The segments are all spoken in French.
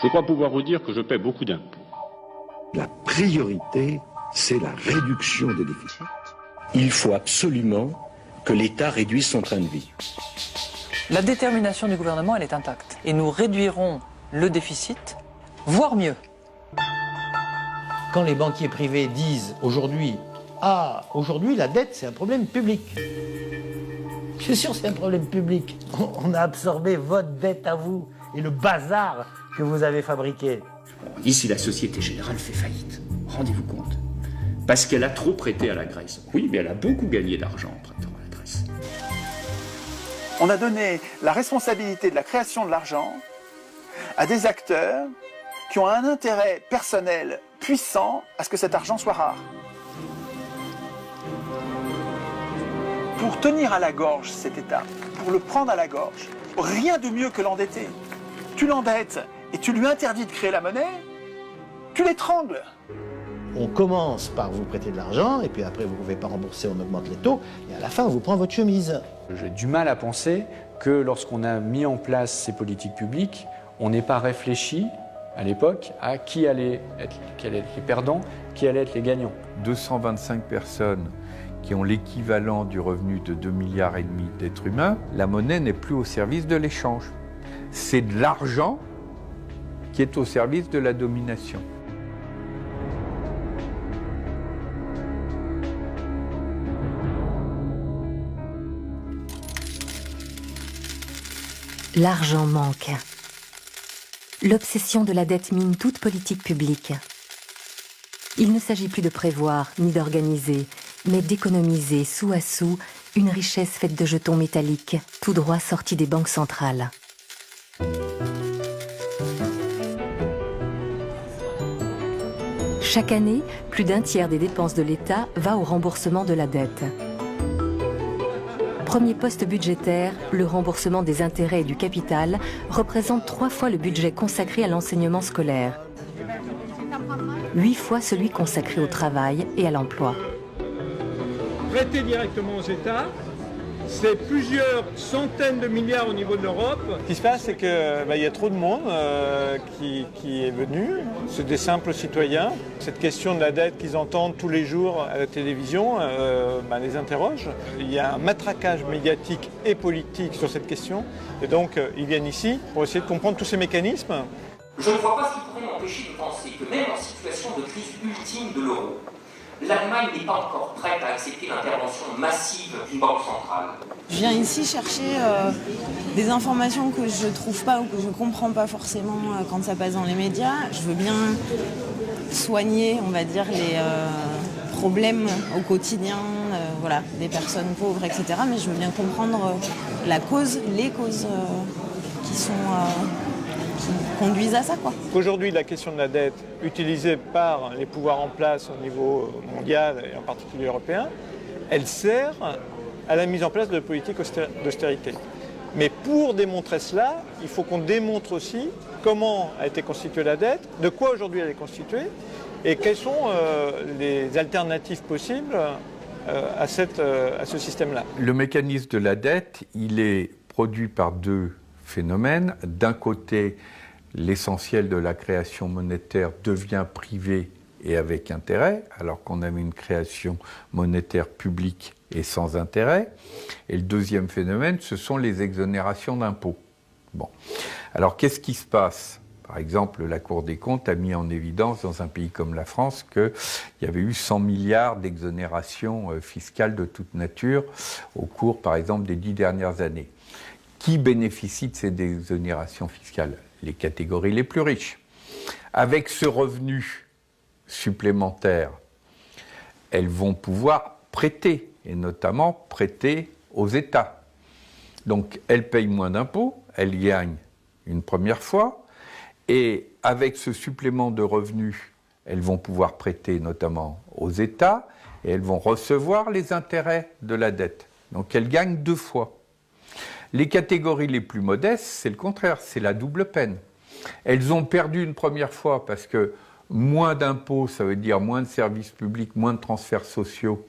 Je crois pouvoir vous dire que je paie beaucoup d'impôts. La priorité, c'est la réduction des déficits. Il faut absolument que l'État réduise son train de vie. La détermination du gouvernement, elle est intacte. Et nous réduirons le déficit, voire mieux. Quand les banquiers privés disent aujourd'hui, aujourd'hui la dette c'est un problème public. C'est sûr c'est un problème public. On a absorbé votre dette à vous et le bazar que vous avez fabriqué. On dit si la Société Générale fait faillite, rendez-vous compte. Parce qu'elle a trop prêté à la Grèce. Oui, mais elle a beaucoup gagné d'argent en prêtant à la Grèce. On a donné la responsabilité de la création de l'argent à des acteurs qui ont un intérêt personnel puissant à ce que cet argent soit rare. Pour tenir à la gorge cet État, pour le prendre à la gorge, rien de mieux que l'endetter. Tu l'endettes et tu lui interdis de créer la monnaie, tu l'étrangles. On commence par vous prêter de l'argent, et puis après vous ne pouvez pas rembourser, on augmente les taux, et à la fin on vous prend votre chemise. J'ai du mal à penser que lorsqu'on a mis en place ces politiques publiques, on n'ait pas réfléchi à l'époque à qui allaient être les perdants, qui allaient être les gagnants. 225 personnes qui ont l'équivalent du revenu de 2,5 milliards d'êtres humains, la monnaie n'est plus au service de l'échange. C'est de l'argent qui est au service de la domination. L'argent manque. L'obsession de la dette mine toute politique publique. Il ne s'agit plus de prévoir ni d'organiser, mais d'économiser sou à sou une richesse faite de jetons métalliques, tout droit sortis des banques centrales. Chaque année, plus d'un tiers des dépenses de l'État va au remboursement de la dette. Premier poste budgétaire, le remboursement des intérêts et du capital représente 3 fois le budget consacré à l'enseignement scolaire, 8 fois celui consacré au travail et à l'emploi. Prêter directement aux États, c'est plusieurs centaines de milliards au niveau de l'Europe. Ce qui se passe, c'est qu'il y a trop de monde qui est venu. C'est des simples citoyens. Cette question de la dette qu'ils entendent tous les jours à la télévision les interroge. Il y a un matraquage médiatique et politique sur cette question. Et donc, ils viennent ici pour essayer de comprendre tous ces mécanismes. Je ne vois pas ce qui pourrait m'empêcher de penser que même en situation de crise ultime de l'euro, l'Allemagne n'est pas encore prête à accepter l'intervention massive d'une banque centrale. Je viens ici chercher des informations que je ne trouve pas ou que je ne comprends pas forcément quand ça passe dans les médias. Je veux bien soigner, on va dire, les problèmes au quotidien, des personnes pauvres, etc. Mais je veux bien comprendre les causes qui conduisent à ça, quoi. Aujourd'hui, la question de la dette, utilisée par les pouvoirs en place au niveau mondial et en particulier européen, elle sert à la mise en place de politiques d'austérité. Mais pour démontrer cela, il faut qu'on démontre aussi comment a été constituée la dette, de quoi aujourd'hui elle est constituée, et quelles sont les alternatives possibles à ce système-là. Le mécanisme de la dette, il est produit par deux phénomènes. D'un côté, l'essentiel de la création monétaire devient privé et avec intérêt, alors qu'on avait une création monétaire publique et sans intérêt. Et le deuxième phénomène, ce sont les exonérations d'impôts. Bon. Alors, qu'est-ce qui se passe ? Par exemple, la Cour des comptes a mis en évidence dans un pays comme la France qu'il y avait eu 100 milliards d'exonérations fiscales de toute nature au cours, par exemple, des 10 dernières années. Qui bénéficie de ces exonérations fiscales ? Les catégories les plus riches. Avec ce revenu supplémentaire, elles vont pouvoir prêter, et notamment prêter aux États. Donc elles payent moins d'impôts, elles gagnent une première fois, et avec ce supplément de revenus, elles vont pouvoir prêter notamment aux États, et elles vont recevoir les intérêts de la dette. Donc elles gagnent 2 fois. Les catégories les plus modestes, c'est le contraire, c'est la double peine. Elles ont perdu une première fois parce que moins d'impôts, ça veut dire moins de services publics, moins de transferts sociaux.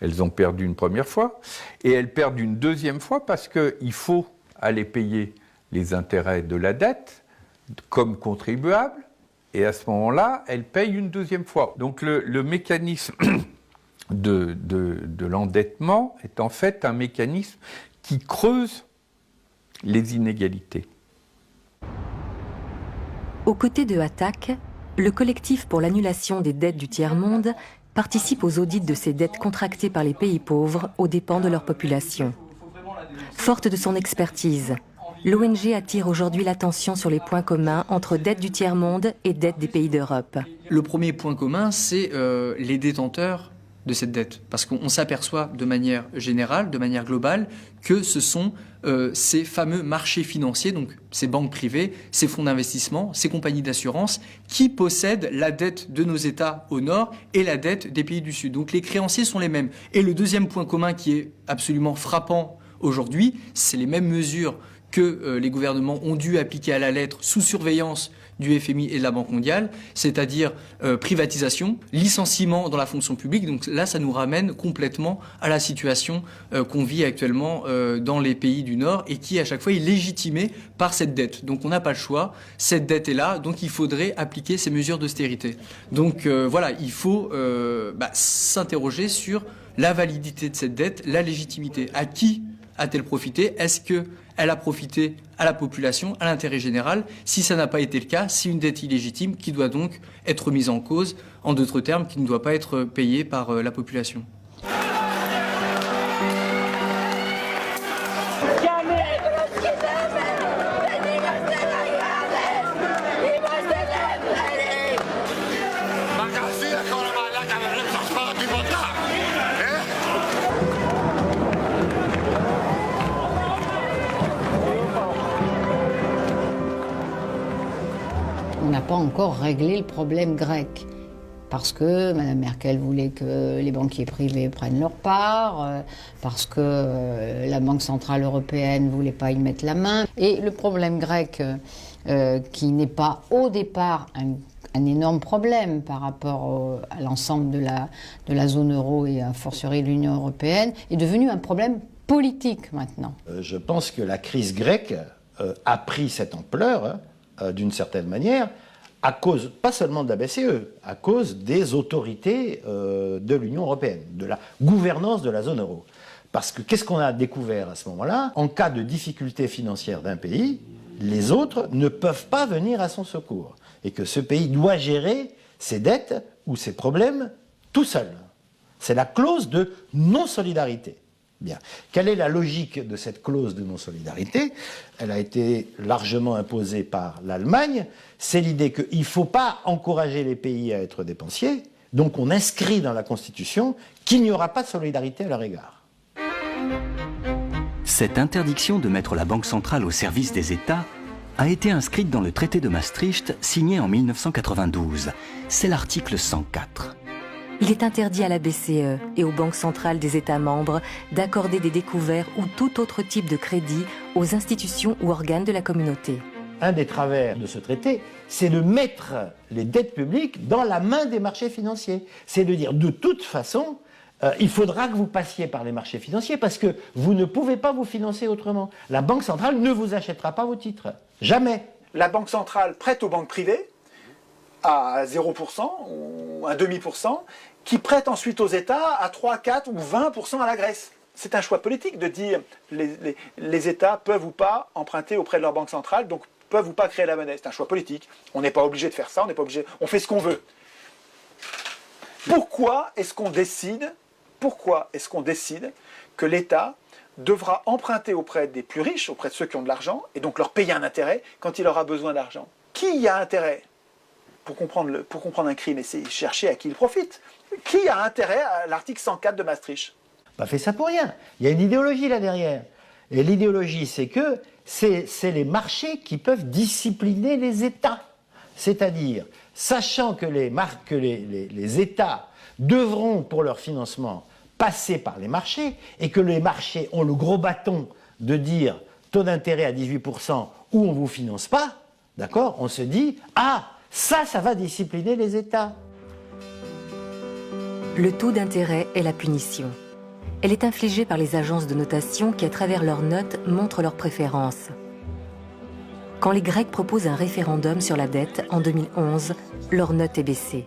Elles ont perdu une première fois. Et elles perdent une deuxième fois parce qu'il faut aller payer les intérêts de la dette. comme contribuable, et à ce moment-là, elle paye une deuxième fois. Donc le mécanisme de l'endettement est en fait un mécanisme qui creuse les inégalités. Aux côtés de Attac, le collectif pour l'annulation des dettes du tiers-monde participe aux audits de ces dettes contractées par les pays pauvres aux dépens de leur population. Forte de son expertise, l'ONG attire aujourd'hui l'attention sur les points communs entre dettes du tiers-monde et dettes des pays d'Europe. Le premier point commun, c'est les détenteurs de cette dette. Parce qu'on s'aperçoit de manière générale, de manière globale, que ce sont ces fameux marchés financiers, donc ces banques privées, ces fonds d'investissement, ces compagnies d'assurance, qui possèdent la dette de nos États au nord et la dette des pays du sud. Donc les créanciers sont les mêmes. Et le deuxième point commun qui est absolument frappant aujourd'hui, c'est les mêmes mesures que les gouvernements ont dû appliquer à la lettre sous surveillance du FMI et de la Banque mondiale, c'est-à-dire privatisation, licenciement dans la fonction publique. Donc là, ça nous ramène complètement à la situation qu'on vit actuellement dans les pays du Nord et qui, à chaque fois, est légitimée par cette dette. Donc on n'a pas le choix, cette dette est là, donc il faudrait appliquer ces mesures d'austérité. Donc voilà, il faut s'interroger sur la validité de cette dette, la légitimité. À qui a-t-elle profité? Est-ce qu'elle a profité à la population, à l'intérêt général? Si ça n'a pas été le cas, c'est une dette illégitime qui doit donc être mise en cause, en d'autres termes, qui ne doit pas être payée par la population. On n'a pas encore réglé le problème grec. Parce que Mme Merkel voulait que les banquiers privés prennent leur part, parce que la Banque Centrale Européenne ne voulait pas y mettre la main. Et le problème grec, qui n'est pas au départ un énorme problème par rapport à l'ensemble de la zone euro et a fortiori de l'Union européenne, est devenu un problème politique maintenant. Je pense que la crise grecque a pris cette ampleur, d'une certaine manière, à cause, pas seulement de la BCE, à cause des autorités de l'Union européenne, de la gouvernance de la zone euro. Parce que qu'est-ce qu'on a découvert à ce moment-là? En cas de difficulté financière d'un pays, les autres ne peuvent pas venir à son secours. Et que ce pays doit gérer ses dettes ou ses problèmes tout seul. C'est la clause de non-solidarité. Bien. Quelle est la logique de cette clause de non-solidarité? Elle a été largement imposée par l'Allemagne. C'est l'idée qu'il ne faut pas encourager les pays à être dépensiers, donc on inscrit dans la Constitution qu'il n'y aura pas de solidarité à leur égard. Cette interdiction de mettre la Banque centrale au service des États a été inscrite dans le traité de Maastricht signé en 1992. C'est l'article 104. Il est interdit à la BCE et aux banques centrales des États membres d'accorder des découverts ou tout autre type de crédit aux institutions ou organes de la communauté. Un des travers de ce traité, c'est de mettre les dettes publiques dans la main des marchés financiers. C'est de dire, de toute façon, il faudra que vous passiez par les marchés financiers parce que vous ne pouvez pas vous financer autrement. La Banque centrale ne vous achètera pas vos titres. Jamais. La Banque centrale prête aux banques privées à 0% ou 1,5%, qui prête ensuite aux États à 3, 4 ou 20% à la Grèce. C'est un choix politique de dire les États peuvent ou pas emprunter auprès de leur banque centrale, donc peuvent ou pas créer la monnaie. C'est un choix politique. On n'est pas obligé de faire ça, on n'est pas obligé. On fait ce qu'on veut. Pourquoi est-ce qu'on décide que l'État devra emprunter auprès des plus riches, auprès de ceux qui ont de l'argent, et donc leur payer un intérêt quand il aura besoin d'argent? Qui y a intérêt? Pour comprendre un crime, et chercher à qui il profite. Qui a intérêt à l'article 104 de Maastricht? Pas fait ça pour rien. Il y a une idéologie là derrière. Et l'idéologie, c'est que c'est les marchés qui peuvent discipliner les États. C'est-à-dire, sachant que les États devront, pour leur financement, passer par les marchés, et que les marchés ont le gros bâton de dire taux d'intérêt à 18% ou on ne vous finance pas, d'accord? On se dit, ah, ça va discipliner les États. Le taux d'intérêt est la punition. Elle est infligée par les agences de notation qui, à travers leurs notes, montrent leurs préférences. Quand les Grecs proposent un référendum sur la dette en 2011, leur note est baissée.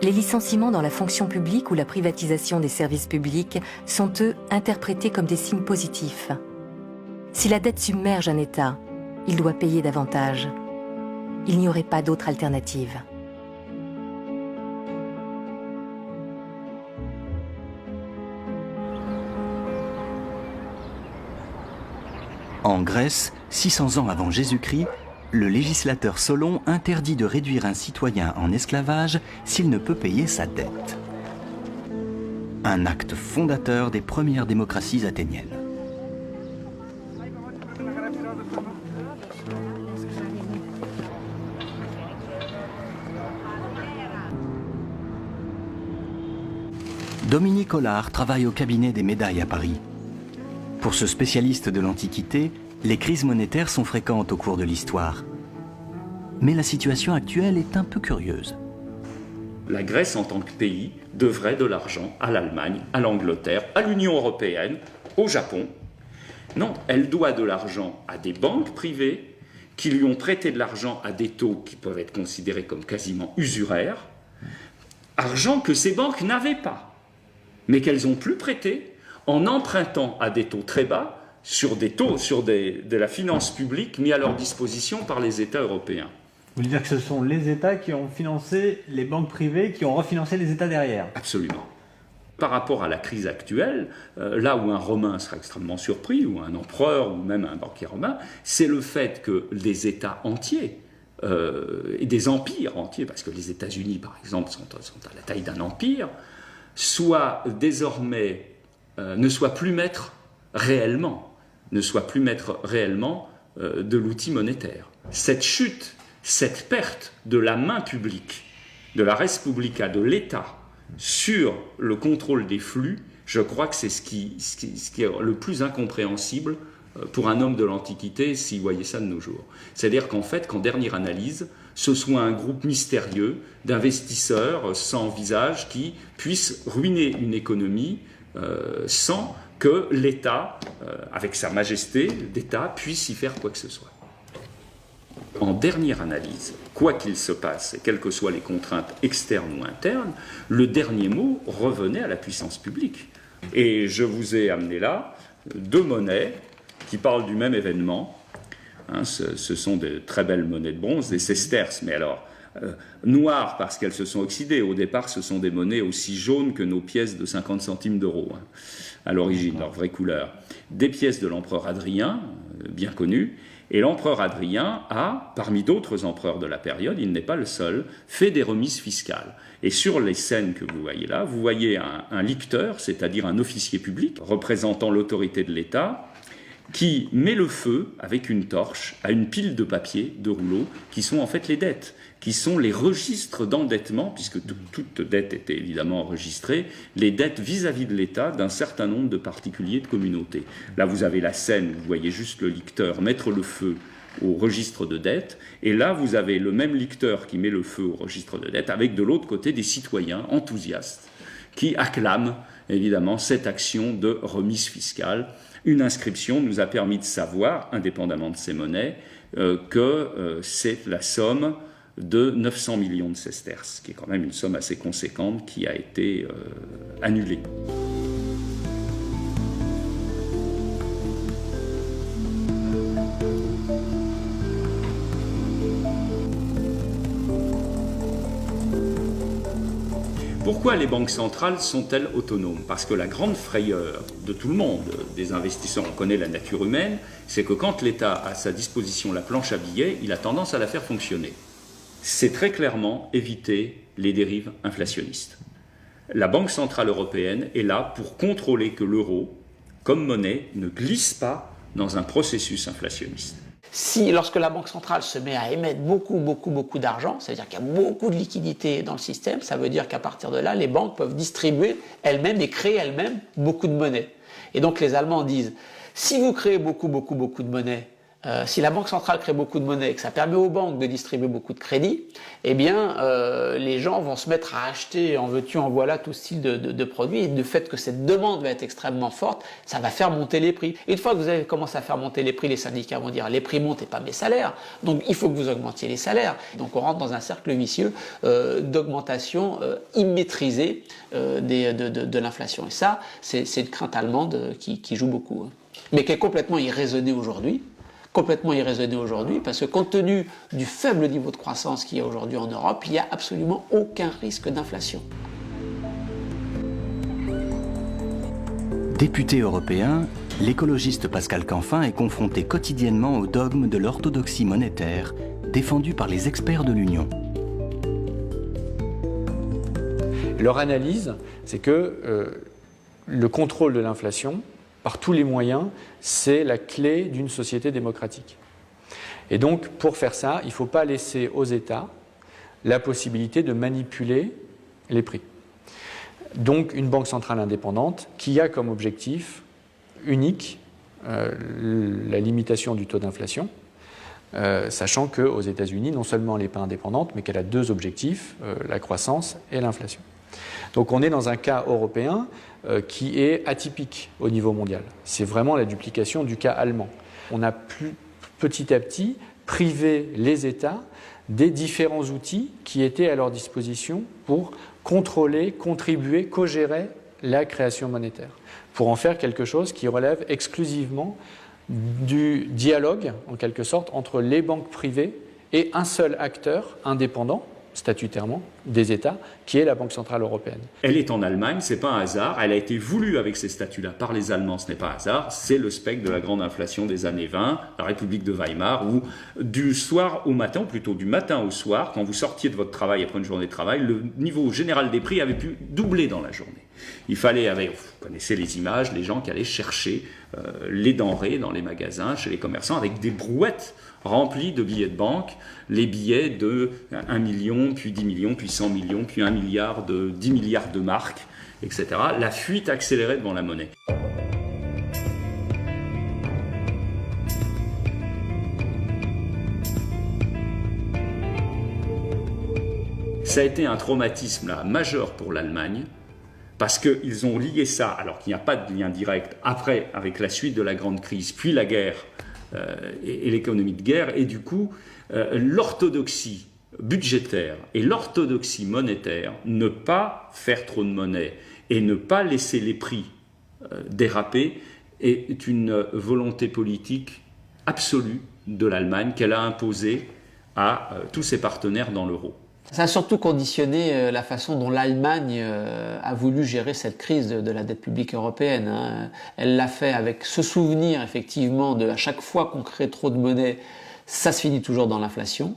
Les licenciements dans la fonction publique ou la privatisation des services publics sont, eux, interprétés comme des signes positifs. Si la dette submerge un État, il doit payer davantage. Il n'y aurait pas d'autre alternative. En Grèce, 600 ans avant Jésus-Christ, le législateur Solon interdit de réduire un citoyen en esclavage s'il ne peut payer sa dette. Un acte fondateur des premières démocraties athéniennes. Dominique Hollard travaille au cabinet des médailles à Paris. Pour ce spécialiste de l'Antiquité, les crises monétaires sont fréquentes au cours de l'histoire. Mais la situation actuelle est un peu curieuse. La Grèce, en tant que pays, devrait de l'argent à l'Allemagne, à l'Angleterre, à l'Union européenne, au Japon. Non, elle doit de l'argent à des banques privées qui lui ont prêté de l'argent à des taux qui peuvent être considérés comme quasiment usuraires, argent que ces banques n'avaient pas, mais qu'elles ont pu prêter en empruntant à des taux très bas sur de la finance publique mis à leur disposition par les États européens. Vous voulez dire que ce sont les États qui ont financé les banques privées, qui ont refinancé les États derrière? Absolument. Par rapport à la crise actuelle, là où un Romain sera extrêmement surpris, ou un empereur, ou même un banquier romain, c'est le fait que des États entiers, et des empires entiers, parce que les États-Unis, par exemple, sont à la taille d'un empire, soient désormais, ne soient plus maîtres réellement de l'outil monétaire. Cette chute, cette perte de la main publique, de la res publica, de l'État, sur le contrôle des flux, je crois que c'est ce qui est le plus incompréhensible pour un homme de l'Antiquité s'il voyait ça de nos jours. C'est-à-dire qu'en fait, qu'en dernière analyse, ce soit un groupe mystérieux d'investisseurs sans visage qui puisse ruiner une économie sans que l'État, avec sa majesté d'État, puisse y faire quoi que ce soit. En dernière analyse, quoi qu'il se passe, et quelles que soient les contraintes externes ou internes, le dernier mot revenait à la puissance publique. Et je vous ai amené là deux monnaies qui parlent du même événement. Ce sont de très belles monnaies de bronze, des sesterces, mais alors noires parce qu'elles se sont oxydées. Au départ, ce sont des monnaies aussi jaunes que nos pièces de 50 centimes d'euros, à l'origine, leur vraie couleur. Des pièces de l'empereur Hadrien, bien connues. Et l'empereur Hadrien a, parmi d'autres empereurs de la période, il n'est pas le seul, fait des remises fiscales. Et sur les scènes que vous voyez là, vous voyez un licteur, c'est-à-dire un officier public, représentant l'autorité de l'État, qui met le feu avec une torche à une pile de papier, de rouleaux, qui sont en fait les dettes, qui sont les registres d'endettement, puisque toute dette était évidemment enregistrée, les dettes vis-à-vis de l'État d'un certain nombre de particuliers de communautés. Là, vous avez la scène, vous voyez juste le licteur mettre le feu au registre de dettes, et là, vous avez le même licteur qui met le feu au registre de dettes, avec de l'autre côté des citoyens enthousiastes qui acclament évidemment cette action de remise fiscale. Une inscription nous a permis de savoir, indépendamment de ces monnaies, que c'est la somme de 900 millions de sesterces, qui est quand même une somme assez conséquente qui a été annulée. Pourquoi les banques centrales sont-elles autonomes? Parce que la grande frayeur de tout le monde, des investisseurs, on connaît la nature humaine, c'est que quand l'État a à sa disposition la planche à billets, il a tendance à la faire fonctionner. C'est très clairement éviter les dérives inflationnistes. La Banque centrale européenne est là pour contrôler que l'euro, comme monnaie, ne glisse pas dans un processus inflationniste. Si, lorsque la Banque centrale se met à émettre beaucoup d'argent, ça veut dire qu'il y a beaucoup de liquidités dans le système, ça veut dire qu'à partir de là, les banques peuvent distribuer elles-mêmes et créer elles-mêmes beaucoup de monnaie. Et donc les Allemands disent, si vous créez beaucoup de monnaie, Si la Banque centrale crée beaucoup de monnaie et que ça permet aux banques de distribuer beaucoup de crédits, eh bien, les gens vont se mettre à acheter en veux-tu, en voilà tout style de produits. Et du fait que cette demande va être extrêmement forte, ça va faire monter les prix. Et une fois que vous avez commencé à faire monter les prix, les syndicats vont dire les prix montent et pas mes salaires. Donc il faut que vous augmentiez les salaires. Donc on rentre dans un cercle vicieux d'augmentation immaîtrisée de l'inflation. Et ça, c'est une crainte allemande qui joue beaucoup, hein. Mais qui est complètement irraisonnée aujourd'hui. Parce que compte tenu du faible niveau de croissance qu'il y a aujourd'hui en Europe, il n'y a absolument aucun risque d'inflation. Député européen, l'écologiste Pascal Canfin est confronté quotidiennement au dogme de l'orthodoxie monétaire, défendu par les experts de l'Union. Leur analyse, c'est que le contrôle de l'inflation, par tous les moyens, c'est la clé d'une société démocratique. Et donc, pour faire ça, il ne faut pas laisser aux États la possibilité de manipuler les prix. Donc, une banque centrale indépendante qui a comme objectif unique la limitation du taux d'inflation, sachant qu'aux États-Unis, non seulement elle n'est pas indépendante, mais qu'elle a deux objectifs, la croissance et l'inflation. Donc on est dans un cas européen qui est atypique au niveau mondial. C'est vraiment la duplication du cas allemand. On a petit à petit privé les États des différents outils qui étaient à leur disposition pour contrôler, contribuer, co-gérer la création monétaire, pour en faire quelque chose qui relève exclusivement du dialogue, en quelque sorte, entre les banques privées et un seul acteur indépendant, statutairement, des États, qui est la Banque centrale européenne. Elle est en Allemagne, c'est pas un hasard, elle a été voulue avec ces statuts-là par les Allemands, ce n'est pas un hasard, c'est le spectre de la grande inflation des années 20, la République de Weimar, où du soir au matin, ou plutôt du matin au soir, quand vous sortiez de votre travail après une journée de travail, le niveau général des prix avait pu doubler dans la journée. Il fallait, vous connaissez les images, les gens qui allaient chercher les denrées dans les magasins, chez les commerçants, avec des brouettes remplies de billets de banque, les billets de 1 million, puis 10 millions, puis 100 millions, puis 1 milliard, 10 milliards de marques, etc. La fuite accélérée devant la monnaie. Ça a été un traumatisme là, majeur pour l'Allemagne, parce qu'ils ont lié ça, alors qu'il n'y a pas de lien direct, après, avec la suite de la grande crise, puis la guerre et l'économie de guerre, et du coup, l'orthodoxie budgétaire et l'orthodoxie monétaire, ne pas faire trop de monnaie et ne pas laisser les prix déraper, est une volonté politique absolue de l'Allemagne qu'elle a imposée à tous ses partenaires dans l'euro. Ça a surtout conditionné la façon dont l'Allemagne a voulu gérer cette crise de la dette publique européenne, hein. Elle l'a fait avec ce souvenir, effectivement, de à chaque fois qu'on crée trop de monnaie, ça se finit toujours dans l'inflation.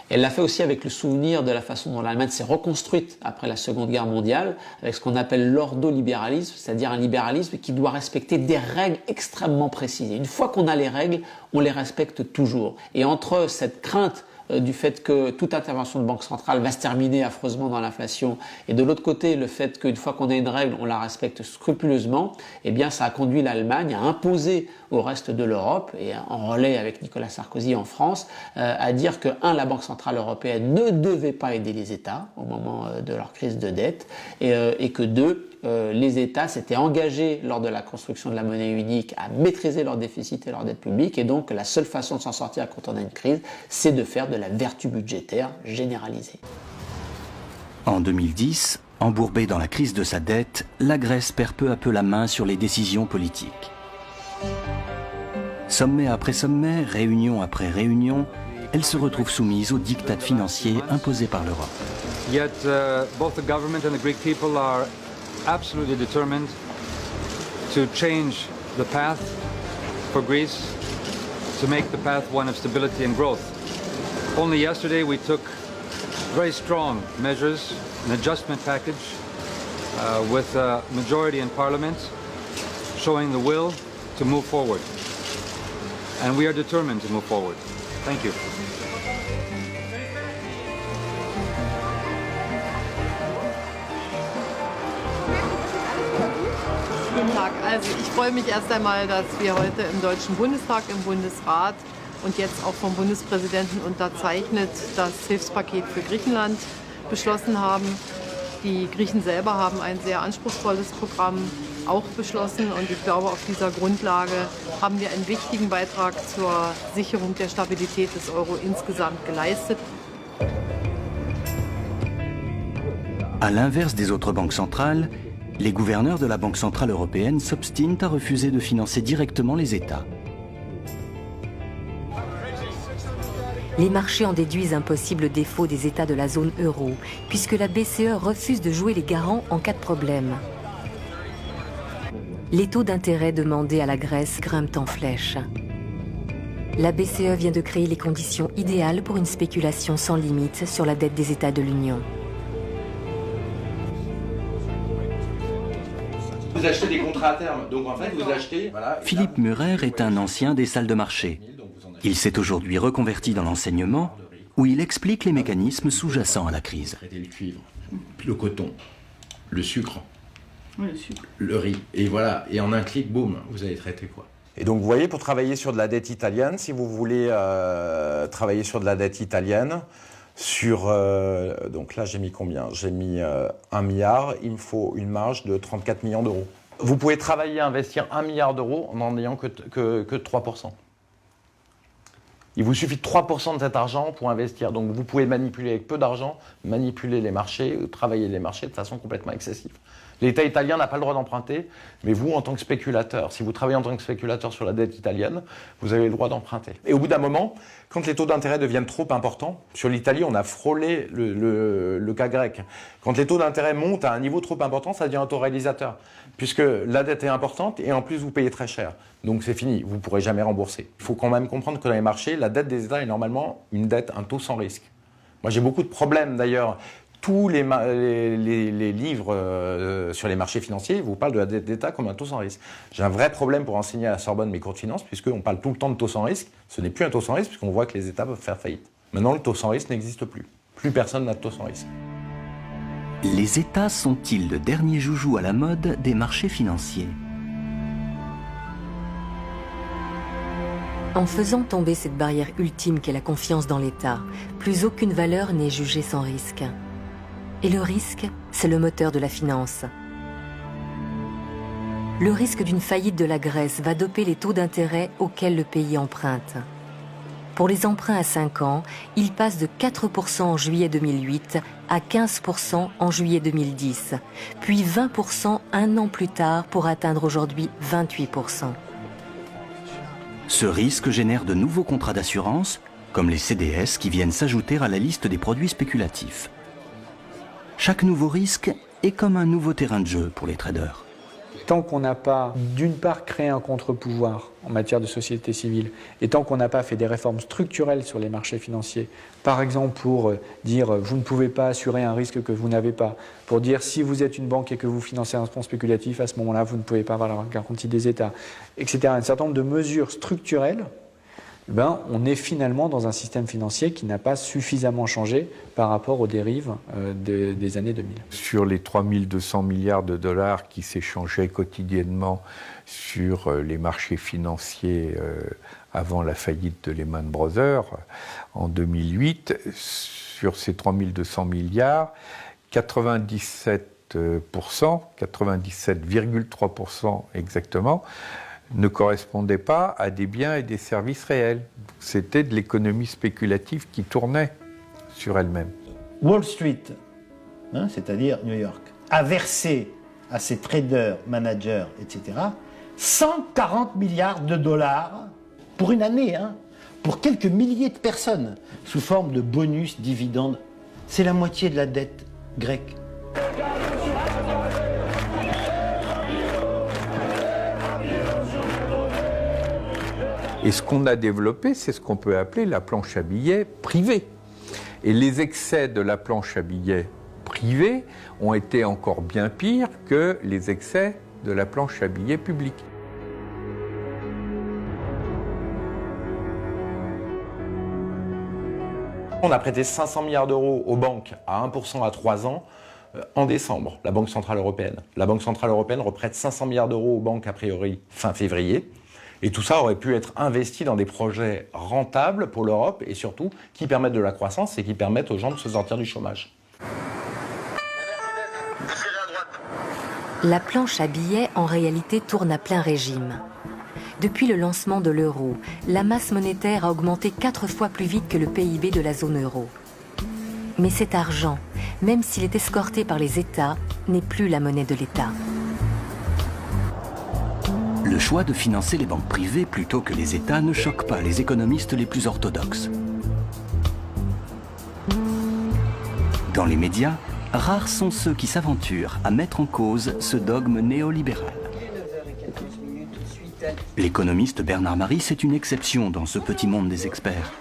Elle l'a fait aussi avec le souvenir de la façon dont l'Allemagne s'est reconstruite après la Seconde Guerre mondiale, avec ce qu'on appelle l'ordolibéralisme, c'est-à-dire un libéralisme qui doit respecter des règles extrêmement précises. Et une fois qu'on a les règles, on les respecte toujours. Et entre cette crainte du fait que toute intervention de banque centrale va se terminer affreusement dans l'inflation, et de l'autre côté le fait qu'une fois qu'on a une règle, on la respecte scrupuleusement, eh bien ça a conduit l'Allemagne à imposer au reste de l'Europe, et en relais avec Nicolas Sarkozy en France, à dire que, la Banque centrale européenne ne devait pas aider les États au moment de leur crise de dette, et que deux, les États s'étaient engagés lors de la construction de la monnaie unique à maîtriser leur déficit et leur dette publique, et donc la seule façon de s'en sortir quand on a une crise, c'est de faire de la vertu budgétaire généralisée. En 2010, embourbée dans la crise de sa dette, la Grèce perd peu à peu la main sur les décisions politiques. Sommet après sommet, réunion après réunion, elle se retrouve soumise aux diktats financiers imposés par l'Europe. Yet both the government and the Greek people are absolutely determined to change the path for Greece, to make the path one of stability and growth. Only yesterday we took very strong measures, an adjustment package with a majority in Parliament showing the will to move forward. And we are determined to move forward. Thank you. Guten Tag. Also ich freue mich erst einmal, dass wir heute im Deutschen Bundestag, im Bundesrat und jetzt auch vom Bundespräsidenten unterzeichnet, das Hilfspaket für Griechenland beschlossen haben. Die Griechen selber haben ein sehr anspruchsvolles Programm auch beschlossen und ich glaube, auf dieser Grundlage haben wir einen wichtigen Beitrag zur Sicherung der Stabilität des Euro insgesamt geleistet. À l'inverse des autres banques centrales, les gouverneurs de la Banque centrale européenne s'obstinent à refuser de financer directement les États. Les marchés en déduisent un possible défaut des États de la zone euro, puisque la BCE refuse de jouer les garants en cas de problème. Les taux d'intérêt demandés à la Grèce grimpent en flèche. La BCE vient de créer les conditions idéales pour une spéculation sans limite sur la dette des États de l'Union. Vous achetez des contrats à terme, donc en fait vous achetez... Voilà, Philippe Murer est un ancien des salles de marché. Il s'est aujourd'hui reconverti dans l'enseignement, où il explique les mécanismes sous-jacents à la crise. Le cuivre, le coton, le sucre, le riz, et voilà, et en un clic, boum, vous avez traité quoi. Et donc vous voyez, pour travailler sur de la dette italienne, si vous voulez travailler sur de la dette italienne, donc là j'ai mis combien? J'ai mis 1 milliard, il me faut une marge de 34 millions d'euros. Vous pouvez travailler, investir 1 milliard d'euros en n'en ayant que 3%. Il vous suffit de 3% de cet argent pour investir. Donc vous pouvez manipuler avec peu d'argent, manipuler les marchés, travailler les marchés de façon complètement excessive. L'État italien n'a pas le droit d'emprunter, mais vous, en tant que spéculateur, si vous travaillez en tant que spéculateur sur la dette italienne, vous avez le droit d'emprunter. Et au bout d'un moment, quand les taux d'intérêt deviennent trop importants, sur l'Italie, on a frôlé le cas grec. Quand les taux d'intérêt montent à un niveau trop important, ça devient autoréalisateur, puisque la dette est importante et en plus vous payez très cher. Donc c'est fini, vous ne pourrez jamais rembourser. Il faut quand même comprendre que dans les marchés, la dette des États est normalement un taux sans risque. Moi j'ai beaucoup de problèmes d'ailleurs. Tous les livres sur les marchés financiers vous parlent de la dette d'État comme un taux sans risque. J'ai un vrai problème pour enseigner à la Sorbonne mes cours de finance, puisqu'on parle tout le temps de taux sans risque. Ce n'est plus un taux sans risque, puisqu'on voit que les États peuvent faire faillite. Maintenant, le taux sans risque n'existe plus. Plus personne n'a de taux sans risque. Les États sont-ils le dernier joujou à la mode des marchés financiers? En faisant tomber cette barrière ultime qu'est la confiance dans l'État, plus aucune valeur n'est jugée sans risque. Et le risque, c'est le moteur de la finance. Le risque d'une faillite de la Grèce va doper les taux d'intérêt auxquels le pays emprunte. Pour les emprunts à 5 ans, ils passent de 4% en juillet 2008 à 15% en juillet 2010, puis 20% un an plus tard pour atteindre aujourd'hui 28%. Ce risque génère de nouveaux contrats d'assurance, comme les CDS qui viennent s'ajouter à la liste des produits spéculatifs. Chaque nouveau risque est comme un nouveau terrain de jeu pour les traders. Tant qu'on n'a pas, d'une part, créé un contre-pouvoir en matière de société civile, et tant qu'on n'a pas fait des réformes structurelles sur les marchés financiers, par exemple pour dire vous ne pouvez pas assurer un risque que vous n'avez pas, pour dire si vous êtes une banque et que vous financez un fonds spéculatif, à ce moment-là, vous ne pouvez pas avoir la garantie des États, etc. Un certain nombre de mesures structurelles, on est finalement dans un système financier qui n'a pas suffisamment changé par rapport aux dérives des années 2000. Sur les 3200 milliards de dollars qui s'échangeaient quotidiennement sur les marchés financiers avant la faillite de Lehman Brothers en 2008, sur ces 3200 milliards, 97,3% exactement, ne correspondait pas à des biens et des services réels. C'était de l'économie spéculative qui tournait sur elle-même. Wall Street, c'est-à-dire New York, a versé à ses traders, managers, etc., 140 milliards de dollars pour une année, pour quelques milliers de personnes, sous forme de bonus, dividendes. C'est la moitié de la dette grecque. Et ce qu'on a développé, c'est ce qu'on peut appeler la planche à billets privée. Et les excès de la planche à billets privée ont été encore bien pires que les excès de la planche à billets publique. On a prêté 500 milliards d'euros aux banques à 1% à 3 ans en décembre, la Banque Centrale Européenne. La Banque Centrale Européenne reprête 500 milliards d'euros aux banques a priori fin février. Et tout ça aurait pu être investi dans des projets rentables pour l'Europe et surtout qui permettent de la croissance et qui permettent aux gens de se sortir du chômage. La planche à billets, en réalité, tourne à plein régime. Depuis le lancement de l'euro, la masse monétaire a augmenté 4 fois plus vite que le PIB de la zone euro. Mais cet argent, même s'il est escorté par les États, n'est plus la monnaie de l'État. Le choix de financer les banques privées plutôt que les États ne choque pas les économistes les plus orthodoxes. Dans les médias, rares sont ceux qui s'aventurent à mettre en cause ce dogme néolibéral. L'économiste Bernard Maris est une exception dans ce petit monde des experts.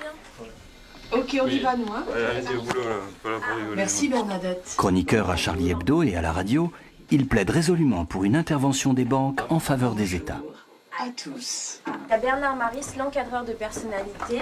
Ok, on y va, nous, hein. Allez, au boulot, là. Pas là pour rigoler. Merci, Bernadette. Chroniqueur à Charlie Hebdo et à la radio, il plaide résolument pour une intervention des banques en faveur des États. À tous. À Bernard Maris, l'encadreur de personnalité.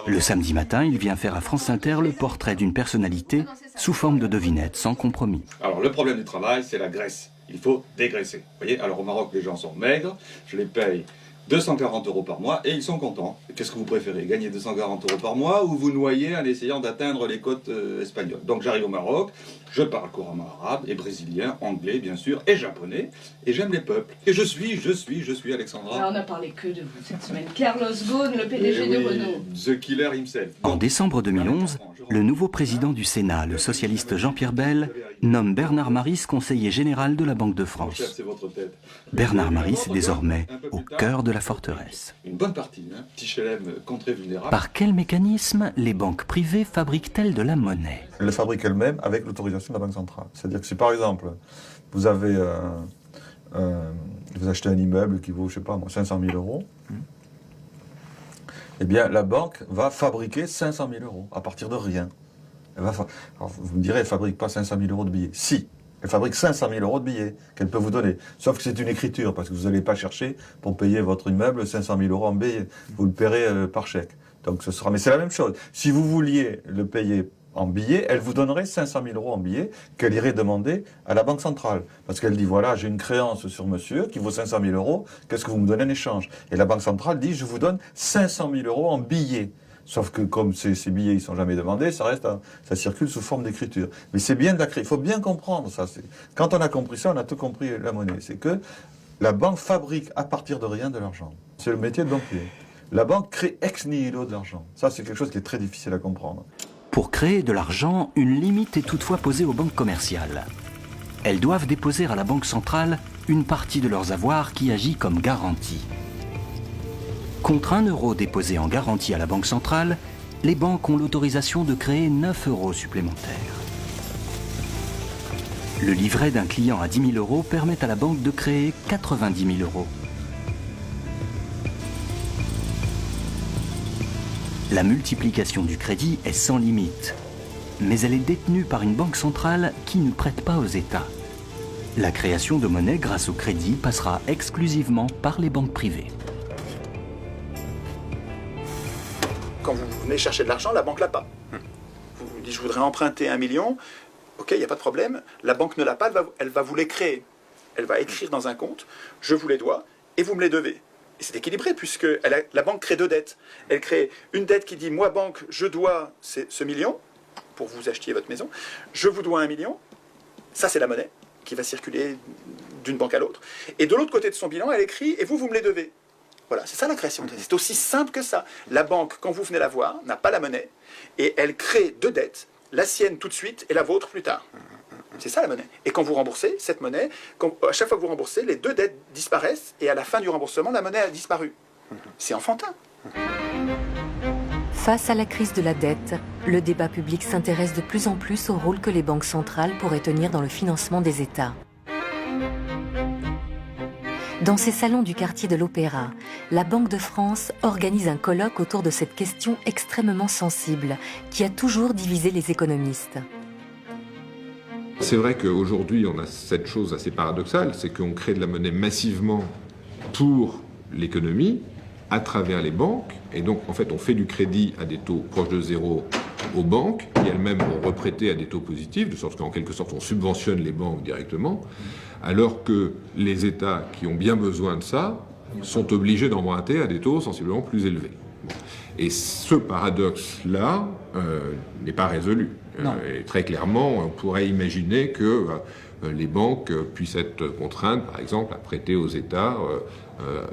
Le samedi matin, il vient faire à France Inter le portrait d'une personnalité sous forme de devinette, sans compromis. Alors, le problème du travail, c'est la graisse. Il faut dégraisser. Vous voyez, alors au Maroc, les gens sont maigres, je les paye 240 € par mois et ils sont contents. Qu'est-ce que vous préférez, gagner 240 € par mois ou vous noyer en essayant d'atteindre les côtes espagnoles? Donc j'arrive au Maroc, je parle couramment arabe et brésilien, anglais bien sûr, et japonais, et j'aime les peuples. Et je suis Alexandra. Alors, on n'a parlé que de vous cette semaine. Carlos Ghosn, le PDG de Renault. The killer himself. En décembre 2011, le nouveau président du Sénat, le socialiste Jean-Pierre Bel, nomme Bernard Maris conseiller général de la Banque de France. Bernard Maris est désormais au cœur de la forteresse. Une bonne partie, hein, petit chelem contré vulnérable. Par quel mécanisme les banques privées fabriquent-elles de la monnaie? Elles le fabriquent elles-mêmes avec l'autorisation de la Banque centrale. C'est-à-dire que si par exemple, vous avez vous achetez un immeuble qui vaut, je sais pas, 500 000 €, eh bien la banque va fabriquer 500 000 € à partir de rien. Alors, vous me direz, elle ne fabrique pas 500 000 € de billets. Si, elle fabrique 500 000 € de billets qu'elle peut vous donner. Sauf que c'est une écriture, parce que vous n'allez pas chercher pour payer votre immeuble 500 000 € en billets. Vous le paierez par chèque. Donc ce sera. Mais c'est la même chose. Si vous vouliez le payer en billets, elle vous donnerait 500 000 € en billets qu'elle irait demander à la Banque centrale. Parce qu'elle dit, voilà, j'ai une créance sur monsieur qui vaut 500 000 €, qu'est-ce que vous me donnez en échange? Et la Banque centrale dit, je vous donne 500 000 € en billets. Sauf que comme ces billets ils sont jamais demandés, ça circule sous forme d'écriture. Mais c'est bien de la créer. Il faut bien comprendre ça. Quand on a compris ça, on a tout compris la monnaie. C'est que la banque fabrique à partir de rien de l'argent. C'est le métier de banquier. La banque crée ex nihilo de l'argent. Ça, c'est quelque chose qui est très difficile à comprendre. Pour créer de l'argent, une limite est toutefois posée aux banques commerciales. Elles doivent déposer à la Banque centrale une partie de leurs avoirs qui agit comme garantie. Contre 1 € déposé en garantie à la Banque centrale, les banques ont l'autorisation de créer 9 € supplémentaires. Le livret d'un client à 10 000 € permet à la banque de créer 90 000 €. La multiplication du crédit est sans limite, mais elle est détenue par une banque centrale qui ne prête pas aux États. La création de monnaie grâce au crédit passera exclusivement par les banques privées. Quand vous venez chercher de l'argent, la banque l'a pas. Vous dites, je voudrais emprunter 1 million, ok, il n'y a pas de problème, la banque ne l'a pas, elle va vous les créer. Elle va écrire dans un compte, je vous les dois, et vous me les devez. Et c'est équilibré, puisque la banque crée 2 dettes. Elle crée une dette qui dit, moi banque, je dois ce million, pour que vous achetiez votre maison, je vous dois 1 million, ça c'est la monnaie, qui va circuler d'une banque à l'autre. Et de l'autre côté de son bilan, elle écrit, et vous me les devez. Voilà, c'est ça la création. C'est aussi simple que ça. La banque, quand vous venez la voir, n'a pas la monnaie, et elle crée 2 dettes, la sienne tout de suite et la vôtre plus tard. C'est ça la monnaie. Et quand vous remboursez cette monnaie, à chaque fois que vous remboursez, les 2 dettes disparaissent, et à la fin du remboursement, la monnaie a disparu. C'est enfantin. Face à la crise de la dette, le débat public s'intéresse de plus en plus au rôle que les banques centrales pourraient tenir dans le financement des États. Dans ces salons du quartier de l'Opéra, la Banque de France organise un colloque autour de cette question extrêmement sensible qui a toujours divisé les économistes. C'est vrai qu'aujourd'hui, on a cette chose assez paradoxale, c'est qu'on crée de la monnaie massivement pour l'économie, à travers les banques, et donc en fait on fait du crédit à des taux proches de 0 aux banques, qui elles-mêmes vont reprêter à des taux positifs, de sorte qu'en quelque sorte on subventionne les banques directement, alors que les États qui ont bien besoin de ça sont obligés d'emprunter à des taux sensiblement plus élevés. Et ce paradoxe-là n'est pas résolu. Et très clairement, on pourrait imaginer que les banques puissent être contraintes, par exemple, à prêter aux États